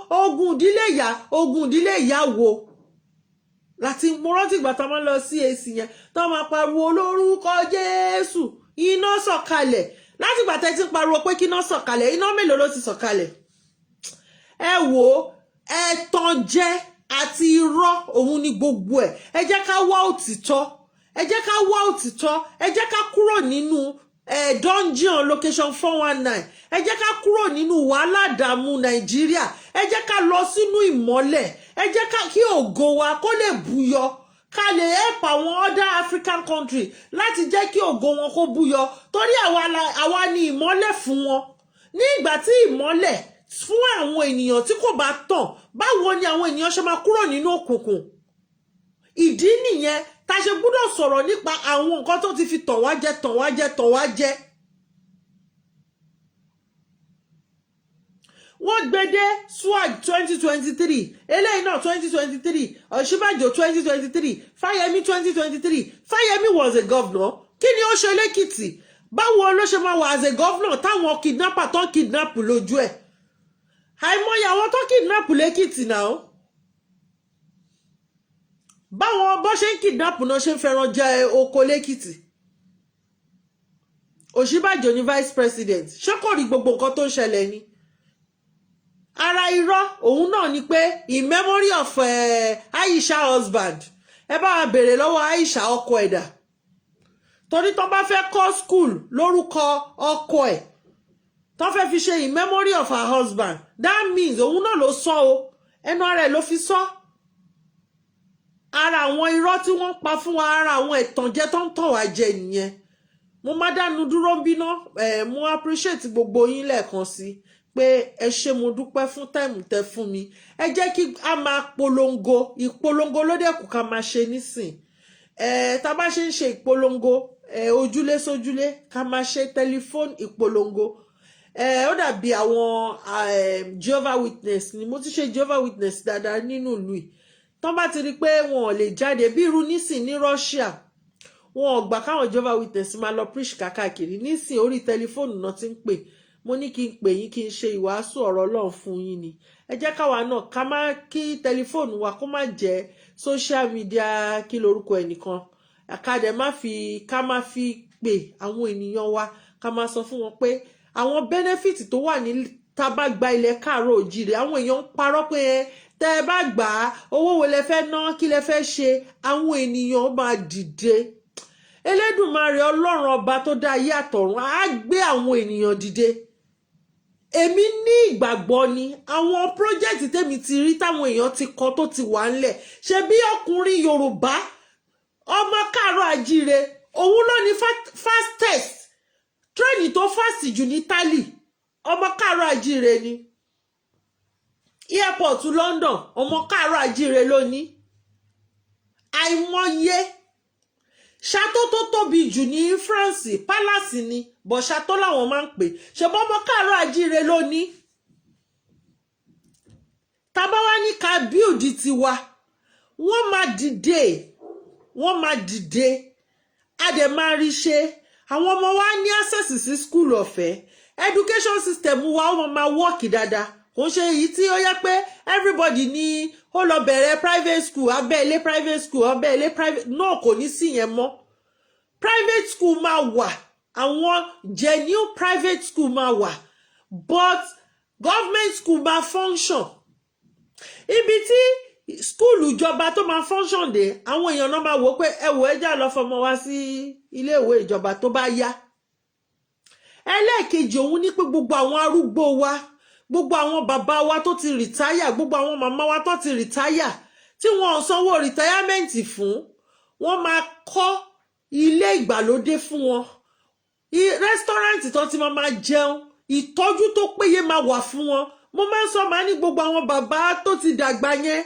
ogun ìdílé ìyá wo láti mo rántí ìgbà tá máa lọ sí èsì yẹn tó máa pariwo lórúkọ Jésù iná sọ̀kalẹ̀. Láti ìgbà tá ti ń pariwo pé kí iná sọ̀kalẹ̀, iná mélòó ló ti sọ̀kalẹ̀? Ẹ wò ẹ̀tàn jẹ àti irọ́ òun ni gbogbo ẹ̀. Ẹ jẹ́ ká wá òtítọ́, ẹ jẹ́ ká kúrò nínú dungeon location 419, ẹ jẹ́ ká kúrò nínú wàhálà dààmú Nàìjíríà, ẹ jẹ́ ká lọ sínú ìmọ́lẹ̀, ẹ jẹ́ ká kí ògo wa kó lè búyọ, ká lè help àwọn other African country láti jẹ́ kí ògo wọn kó búyọ, torí àwa ni ìmọ́lẹ̀ fún wọn. Ní ìgbà tí ìmọ́lẹ̀ fún àwọn ènìyàn tí kò bá tàn, báwo ni àwọn ènìyàn ṣe máa kúrò nínú òkùnkùn? Ìdí nìyẹn tá ṣe gbọ́dọ̀ sọ̀rọ̀ nípa àwọn nǹkan tó ti fi tàn wá jẹ. Wọ́n gbede swag 2023, eléyìí náà 2023, Ọ̀ṣínbàjò 2023, Fáyẹmí 2023. Fáyẹmí was a governor. Kí ni ó ṣe lẹ́kìtì? Báwo ló ṣe máa wà as a governor táwọn kidnapper tó kidnap lójú ẹ̀? Àìmọye àwọn tó kidnap lẹ́kìtì náà. Báwọn bó ṣe ń kidnap náà ṣe ń fẹ́ràn jẹ oko lẹ́kìtì. Ọ̀ṣínbàjò ni vice president. Ṣé kò rí gbogbo nǹkan tó ń ṣẹlẹ̀ ni? Ara irọ́ òun náà ni pé in memory of Aisha husband, ẹ bá wa béèrè lọ́wọ́ Aisha ọkọ ẹ̀dà. Torí tó bá fẹ́ kọ́ school lórúkọ ọkọ ẹ̀, tó fẹ́ fi ṣe in memory of her husband, that means òun náà ló sọ o, ẹnu ara ẹ̀ ló fi sọ. Ara àwọn irọ́ tí wọ́n pa fún wa, ara àwọn ìtànjẹ tó ń tàn wá jẹ nìyẹn. Mo má dánu dúró ń bínú, mo appreciate gbogbo yín lẹ́ẹ̀kan sí pé ẹ ṣé, mo dúpẹ́ fún time tẹ́ fún mi. Ẹ jẹ́ kí a máa polongo, ìpolongo ló dẹ̀ kù ká máa ṣe nísìn. Tá bá ṣe ń ṣe ìpolongo ojúlé sójúlé, ká máa ṣe telephone ìpolongo. Ó dàbí àwọn Jehovah Witness ni mo ti ṣe Jehovah Witness dáadáa nínú ìlú yìí. Tán bá ti rí pé wọn ò lè jáde bí irú nísìn ní Russia, wọn ò gbà káwọn Jehovah Witness máa lọ preach káàkiri. Nísìn orí tẹlifóònù náà ti ń pè. Mo ní kí n pè yín kí n ṣe ìwàásù ọ̀rọ̀ Ọlọ́run fún yín ni. Ẹ jẹ́ káwa náà ká má kí tẹlifóònù wa kó má jẹ́ social media kí lorúkọ ẹnìkan. Ká má fi pè àwọn ènìyàn wa, ká má sọ fún wọn pé àwọn benefit tó wà ní tá bá gba ilẹ̀ Káàárọ̀ Oòjíire. Àwọn èèyàn ń parọ́ pé tẹ́ ẹ bá gbà á, owó wo lẹ fẹ́ ná, kí lẹ fẹ́ ṣe? Àwọn ènìyàn máa dìde. Elédùmarè Ọlọ́run ọba tó dá ayé àtọ̀run á gbé àwọn ènìyàn dìde. Èmi ní ìgbàgbọ́ ni àwọn project tèmi ti rí táwọn èèyàn ti kọ tó ti wà ńlẹ̀. Ṣé bí ọkùnrin Yorùbá ọmọ Káàárọ̀ Oòjíire, òun ló ní fastest train tó fast jù ní Italy, ọmọ Káàárọ̀ Oòjíire ni. Airport London, ọmọ Káàárọ̀ Oòjíire ló ní. Àìmọye ṣàtó tó tóbi jù ní France, palace ni, bọ̀ ṣàtó làwọn máa ń pè. Ṣùgbọ́n ọmọ Káàárọ̀ Oòjíire ló ní. Tá bá wá ní ká build tiwa, wọ́n máa dìde, a dẹ̀ máa rí ṣe. Àwọn ọmọ wa ní access sí school ọ̀fẹ́. Education system wa ó máa work dáadáa. Kò ṣe èyí tí ó yẹ pé everybody ní ó lọ bẹ̀rẹ̀ private school, abẹ́ ilé private school, abẹ́ ilé private. No, kò ní sí yẹn mọ́. Private school máa wà, àwọn genuine private school máa wà. but government school máa function. Ibi tí school ìjọba tó máa function dé, àwọn èèyàn náà máa wò pé ẹ wò ẹ já lọ fọmọ wá sí ilé ìwé ìjọba tó bá yá. Ẹlẹ́ẹ̀kejì òun ní pé gbogbo àwọn arúgbó wa, gbogbo àwọn bàbá wa tó ti rìtáyà, gbogbo àwọn màmá wa tó ti rìtáyà tí wọn ò sanwó rìtáyámẹ́ǹtì fún, wọ́n máa kọ́ ilé ìgbàlódé fún wọn, rẹ́sítọ́ráǹtì tó ti máa jẹun, ìtọ́jú tó péye máa wà fún wọn. Mo máa ń sọ máa ní gbogbo àwọn bàbá tó ti dàgbà yẹn,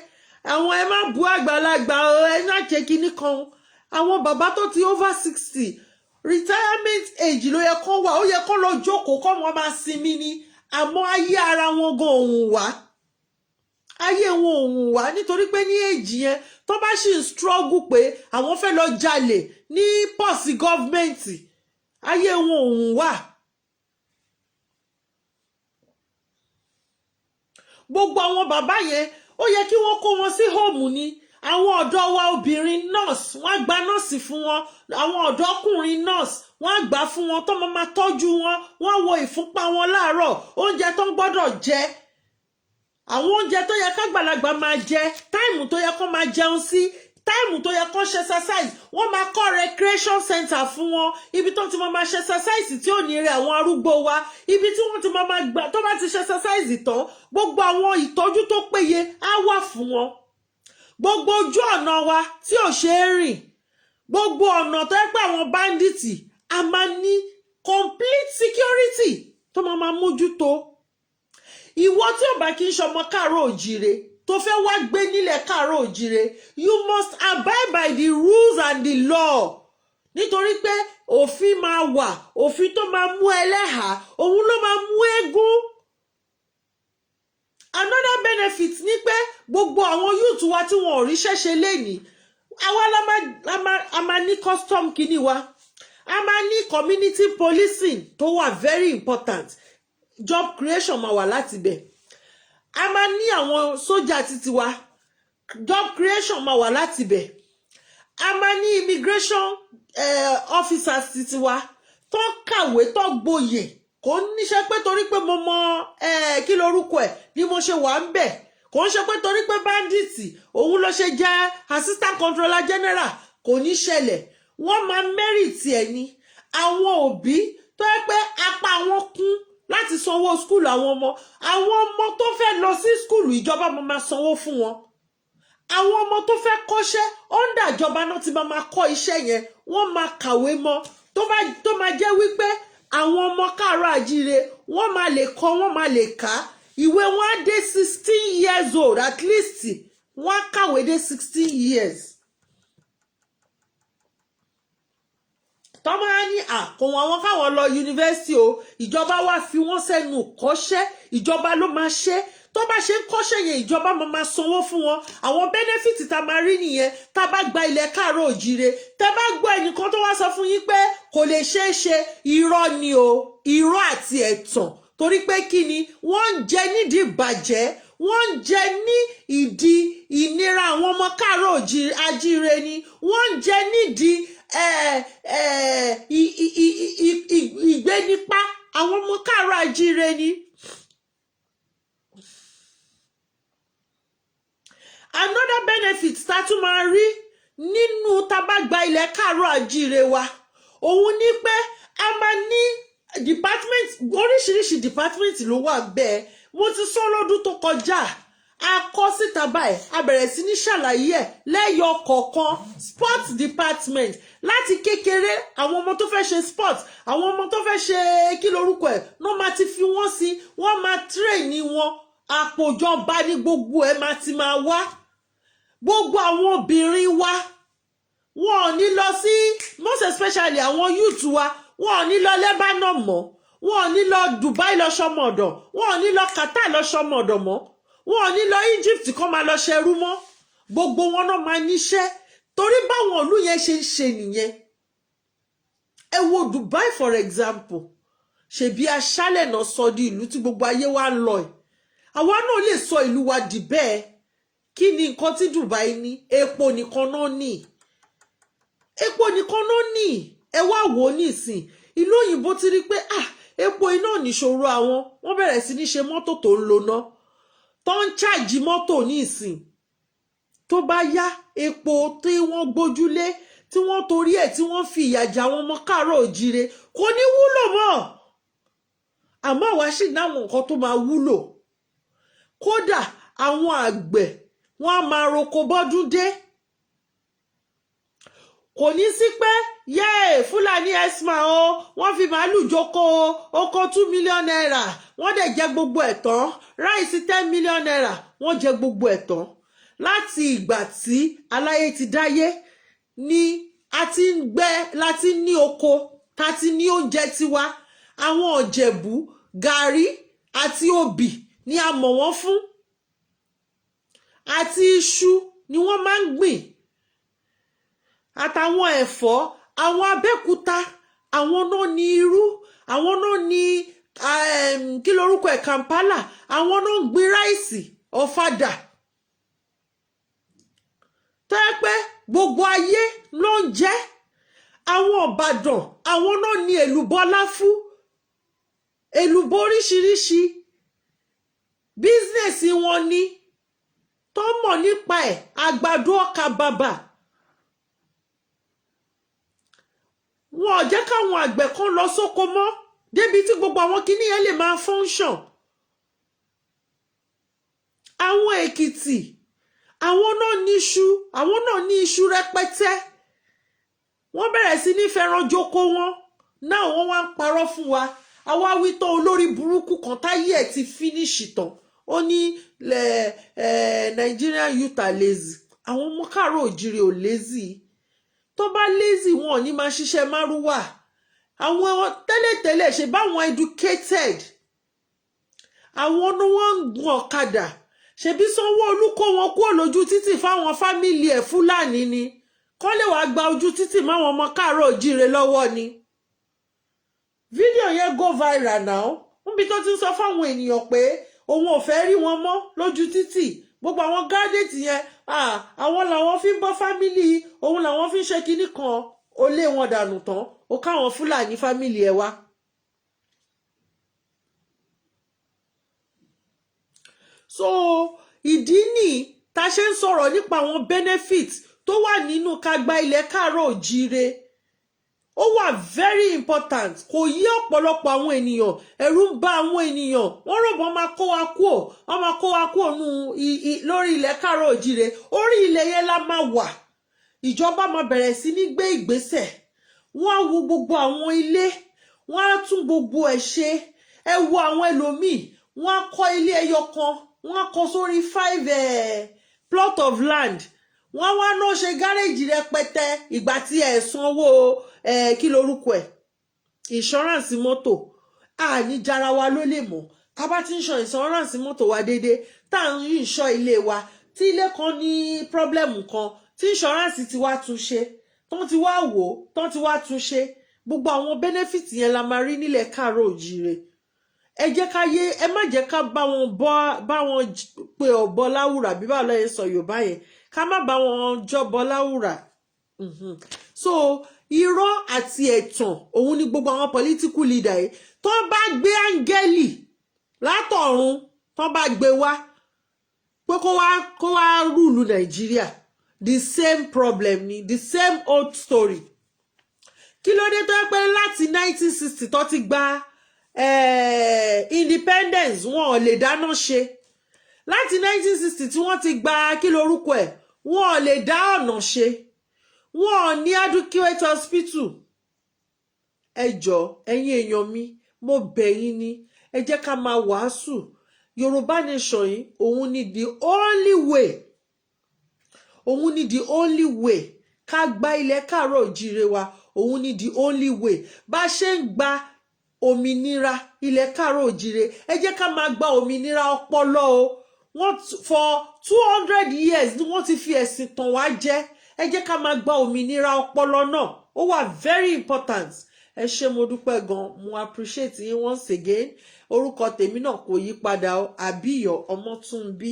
àwọn ẹ má bu àgbàlagbà ẹ má ṣe kinní kan, àwọn bàbá tó ti over 60 retirement age ló yẹ kó wà, ó yẹ kó lọ jókòó kó wọn máa sinmi ni, àmọ́ ayé ara wọn gan òun wá, ayé wọn òun wá, nítorí pé ní èjì yẹn tó bá ṣì ń struggle pé àwọn fẹ́ lọ jalè ní pọ́ọ̀sì gọ́ọ̀mẹ̀ntì, ayé wọn òun wá. Gbogbo àwọn bàbá yẹn ó yẹ kí wọ́n kó wọn sí home ni. Àwọn ọ̀dọ́ wa obìnrin nurse wọ́n á gba nọ́ọ̀sì fún wọn, àwọn ọ̀dọ́kùnrin nurse wọ́n á gbà fún wọn, tó máa tọ́jú wọn, wọ́n wo ìfúnpá wọn láàárọ̀, oúnjẹ tó ń gbọ́dọ̀ jẹ, àwọn oúnjẹ tó yẹ kágbàlagbà máa jẹ, táìmù tó yẹ kó máa jẹun sí, táìmù tó yẹ kó ṣe exercise, wọ́n máa kọ́ recreation center fún wọn, ibi tó ti máa ṣe exercise tí ò ní rẹ̀ àwọn arúgbó wa, ibi tí wọ́n ti máa gbà tó bá ti ṣe exercise tán, gbogbo àwọn ìtọ́jú tó péye á wà fún wọn. Gbogbo ojú ọ̀nà wa tí ò ṣe é rìn, gbogbo ọ̀nà tó yẹ pé àwọn bandits a máa ní complete security tó máa mójútó. Ìwọ tí ò bá kí ń ṣọmọ káàárọ̀ òjíire tó fẹ́ wá gbé nílẹ̀ káàárọ̀ òjíire, you must abide by the rules and the law, nítorí pé òfin máa wà, òfin tó máa mú ẹlẹ́hàá òun ló máa mú eégún. Another benefit ni pé gbogbo àwọn youth wa tí wọn ò ríṣẹ́ ṣe lénìí, àwa la máa ní custom kìíní wa, a máa ní community policing tó wà very important, job creation máa wà láti bẹ̀. A máa ní àwọn sójà títí wa, job creation máa wà láti bẹ̀. A máa ní immigration officers títí wa tó kàwé tó gboyè, kò níṣẹ́ pé torí pé mo mọ kí lorúkọ ẹ̀ ni mo ṣe wà ń bẹ̀, kò ń ṣe pé torí pé bandits òun ló ṣe jẹ́ assistant controller general, kò ní ṣẹlẹ̀. Wọ́n máa merit ẹ̀ ní àwọn òbí tó yẹ pé apá wọn kún láti sanwó school àwọn ọmọ tó fẹ́ lọ sí school ìjọba máa sanwó fún wọn. Àwọn ọmọ tó fẹ́ kọ́ṣẹ́ under ìjọba náà ti máa kọ́ iṣẹ́ yẹn, wọ́n máa kàwé mọ́, tó máa jẹ́ wípé àwọn ọmọ káàárọ̀ àjíire wọ́n máa lè kọ́, wọ́n máa lè kà, ìwé wọn á dé 16 years old at least, wọ́n á kàwé dé 16 years. Tọ́mọ á ní kò wọ́n àwọn káwọn lọ yunifásitì o, ìjọba wá fi wọ́n sẹ́nu kọ́ṣẹ́, ìjọba ló máa ṣe, tó bá ṣe ń kọ́ṣẹ́ yẹn ìjọba máa sanwó fún wọn. Àwọn benefit tá máa rí nìyẹn tá bá gba ilẹ̀ káàárọ̀ òjíire. Tẹ́ bá gbọ́ ẹnìkan tó wá sọ fún yín pé kò lè ṣeé ṣe, irọ́ ni o, irọ́ àti ẹ̀tàn, torí pé kí ni wọ́n ń jẹ nídìí ìbàjẹ́, wọ́n ń jẹ ní ìdí ìnira àwọn ọmọ káàárọ̀ àjíire ni, wọ́n ń jẹ nídìí ìgbénipa àwọn ọmọ káàárọ̀ àjíire ni. Another benefit tá tún máa rí nínú tá bá gba ilẹ̀ káàárọ̀ àjíire wa, òun ni pé a máa ní department, oríṣiríṣi department ló wà bẹ́ẹ̀. Mo ti sọ lọ́dún tó kọjá, a kọ síta báyìí, a bẹ̀rẹ̀ sí ní ṣàlàyé ẹ̀ lẹ́yọ kọ̀ọ̀kan. Sports department, láti kékeré àwọn ọmọ tó fẹ́ ṣe sport, àwọn ọmọ tó fẹ́ ṣe kí lorúkọ ẹ̀ náà máa ti fi wọ́n sí, wọ́n máa train wọn, àpòjọba ní gbogbo ẹ̀ máa ti máa wá. Gbogbo àwọn obìnrin wa wọn ò ní lọ sí, most especially àwọn youth wa, wọn ò ní lọ Lebanon mọ́, wọn ò ní lọ Dubai lọ ṣọmọdọ̀, wọn ò ní lọ Qatar lọ ṣọmọdọ̀ mọ́, wọn ò ní lọ Egypt kó máa lọ ṣẹrú mọ́. Gbogbo wọn náà máa níṣẹ́, torí báwọn ìlú yẹn ṣe ń ṣe nìyẹn. Ẹ wo Dubai for example, ṣebí aṣálẹ̀ náà sọ di ìlú tí gbogbo ayé wa ń lọ ẹ̀. Àwa náà lè sọ ìlú wa di bẹ́ẹ̀. Kí ni nǹkan tí Dubai ní? Epo nìkan náà ní, epo nìkan náà ní. Ẹ wá wò ó nísìn, ìlú òyìnbó ti rí pé epo iná níṣòro àwọn, wọ́n bẹ̀rẹ̀ sí ní ṣe mọ́tò tó ń lo ná tó ń ṣáàjì mọ́tò ní ìsìn. Tó bá yá epo tí wọ́n gbójúlé tí wọ́n torí ẹ̀ tí wọ́n fi ìyà jẹ àwọn ọmọ káàárọ̀ òjíire kò ní wúlò mọ́. Àmọ́ àwa sì náwọn nǹkan tó máa wúlò. Kódà àwọn àgbẹ̀ wọ́n á máa roko bọ́dún dé. Kò ní sí pé Fúlàní esma o wọ́n fi màálù jókò oko 2 million naira wọ́n dẹ̀ jẹ gbogbo ẹ̀ tán, ráìsì 10 million naira wọ́n jẹ gbogbo ẹ̀ tán. Láti ìgbà tí aláyé ti dáyé ni a ti ń gbẹ láti ní oko ta ti ní oúnjẹ tiwa. Àwọn Ọ̀jẹ̀bú gàrí àti obì ni a mọ̀ wọ́n fún, àti iṣu ni wọ́n máa ń gbìn, àtàwọn ẹ̀fọ́. Àwọn Abẹ́òkúta àwọn náà ní irú, àwọn náà ní kí lorúkọ ẹ̀ Kampala, àwọn náà ń gbin ráìsì ọ̀fadà. Tó yẹ pé gbogbo ayé ló ń jẹ. Àwọn Ìbàdàn àwọn náà ní èlùbọ́ láfú, èlùbọ́ oríṣiríṣi. Bísínẹ̀sì wọn ni tó mọ̀ nípa ẹ̀, àgbàdo ọkà bàbà. Wọn ò jẹ́ káwọn àgbẹ̀ kan lọ sóko mọ́ débi tí gbogbo àwọn kinní yẹn lè máa function. Àwọn Èkìtì àwọn náà ní iṣu, àwọn náà ní iṣu rẹpẹtẹ. Wọ́n bẹ̀rẹ̀ sí ní fẹ́ràn jókó wọn náà, wọ́n wá ń parọ́ fún wa. Àwa wí tó olórí burúkú kan táyé ẹ̀ ti finish tán. Ó ní Nigerian youth are lazy. Àwọn ọmọ káàárọ̀ òjíire ò lazy. Tó bá lazy wọn ò ní máa ṣiṣẹ́ márúwà. Àwọn tẹ́lẹ̀tẹ́lẹ̀ ṣe báwọn educated. Àwọn ni wọ́n ń gun ọ̀kadà. Ṣebí Sanwó-Olú kó wọn kúrò lójú títì fáwọn fámìlì ẹ̀ Fúlàní ni. Kọ́ lè wá gba ojú títì máwọn ọmọ káàárọ̀ òjíire lọ́wọ́ ni. Fídíò yẹn go viral now. Níbi tó ti ń sọ fáwọn ènìyàn pé òun ò fẹ́ rí wọn mọ́ lójú títì. Gbogbo àwọn graduate yẹn àwọn làwọn fi ń bọ́ fámìlì, òun làwọn fi ń ṣe kinní kan. Ó lé wọn dànù tán, ó káwọn Fúlàní fámìlì ẹ̀ wá. So ìdí ni ta ṣe ń sọ̀rọ̀ nípa àwọn benefit tó wà nínú ká gba ilẹ̀ káàárọ̀ òjíire. Ó wà very important. Kò yí ọ̀pọ̀lọpọ̀ àwọn ènìyàn, ẹ̀rù ń bà àwọn ènìyàn. Wọ́n rò wọ́n máa kó wa kúò, wọ́n máa kó wa kúò lórí ilẹ̀ káàárọ̀ òjíire. Orí ilẹ̀ yẹn la máa wà. Ìjọba máa bẹ̀rẹ̀ sí ní gbé ìgbésẹ̀. Wọ́n á wo gbogbo àwọn ilé, wọ́n á tún gbogbo ẹ̀ ṣe. Ẹ wo àwọn ẹlòmíì, wọ́n á kọ́ ilé ẹyọ kan, wọ́n á kọ́ sórí 5 plot of land. Wọ́n wá náà ṣe gáréèjì rẹpẹtẹ ìgbà tí ẹ̀ sanwó kí lorúkọ ẹ̀ insurance mọ́tò. Àní jara wa ló lè mọ̀. Ká bá ti ń ṣọ́ insurance mọ́tò wa déédéé, tá à ń ṣọ́ ilé wa, tí ilé kan ní problem kan, tí insurance ti wá tún ṣe, tán ti wá wò, tán ti wá tún ṣe. Gbogbo àwọn benefit yẹn la máa rí nílẹ̀ káàárọ̀ òjíire. Ẹ jẹ́ ká yé, ẹ má jẹ́ ká bá wọn pe ọ̀bọ láwùrà bí báwo lẹ́yìn sọ Yorùbá yẹn. Ká má bá wọn jọbọ láwùrà. So irọ́ àti ẹ̀tàn òun ni gbogbo àwọn political leader yìí. Tó bá gbé áńgẹ́lì látọ̀run, tó bá gbé wá pé kó wá rúùlù Nàìjíríà, the same problem ni, the same old story. Kí ló dé tó yẹ pé láti 1960 tó ti gba independence wọn ò lè dáná ṣe. Láti 1960 tí wọ́n ti gba kí lorúkọ ẹ̀, wọn ò lè dá ọ̀nà ṣe. Wọn ò ní adequate hospital. Ẹ jọ̀ọ́ ẹ̀yin èèyàn mi, mo bẹ̀ yín ni, ẹ jẹ́ ká máa wàásù. Yorùbá nation yìí, òun ni the only way. Òun ni the only way. Ká gba ilẹ̀ káàárọ̀ òjíire wa, òun ni the only way. Bá ṣe ń gba òmìnira ilẹ̀ káàárọ̀ òjíire, ẹ jẹ́ ká máa gba òmìnira ọpọlọ o. For 200 years ni wọ́n ti fi ẹ̀sìn tàn wá jẹ. Ẹ jẹ́ ká máa gba òmìnira ọpọlọ náà. Ó wà very important. Ẹ ṣé mo dúpẹ́ gan, mo appreciate yín once again. Orúkọ tèmi náà kò yí padà o, Àbíyọ̀ Ọmọ́túnbí.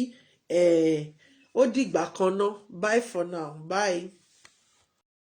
Ó dìgbà kan náà. Bye for now. Bye.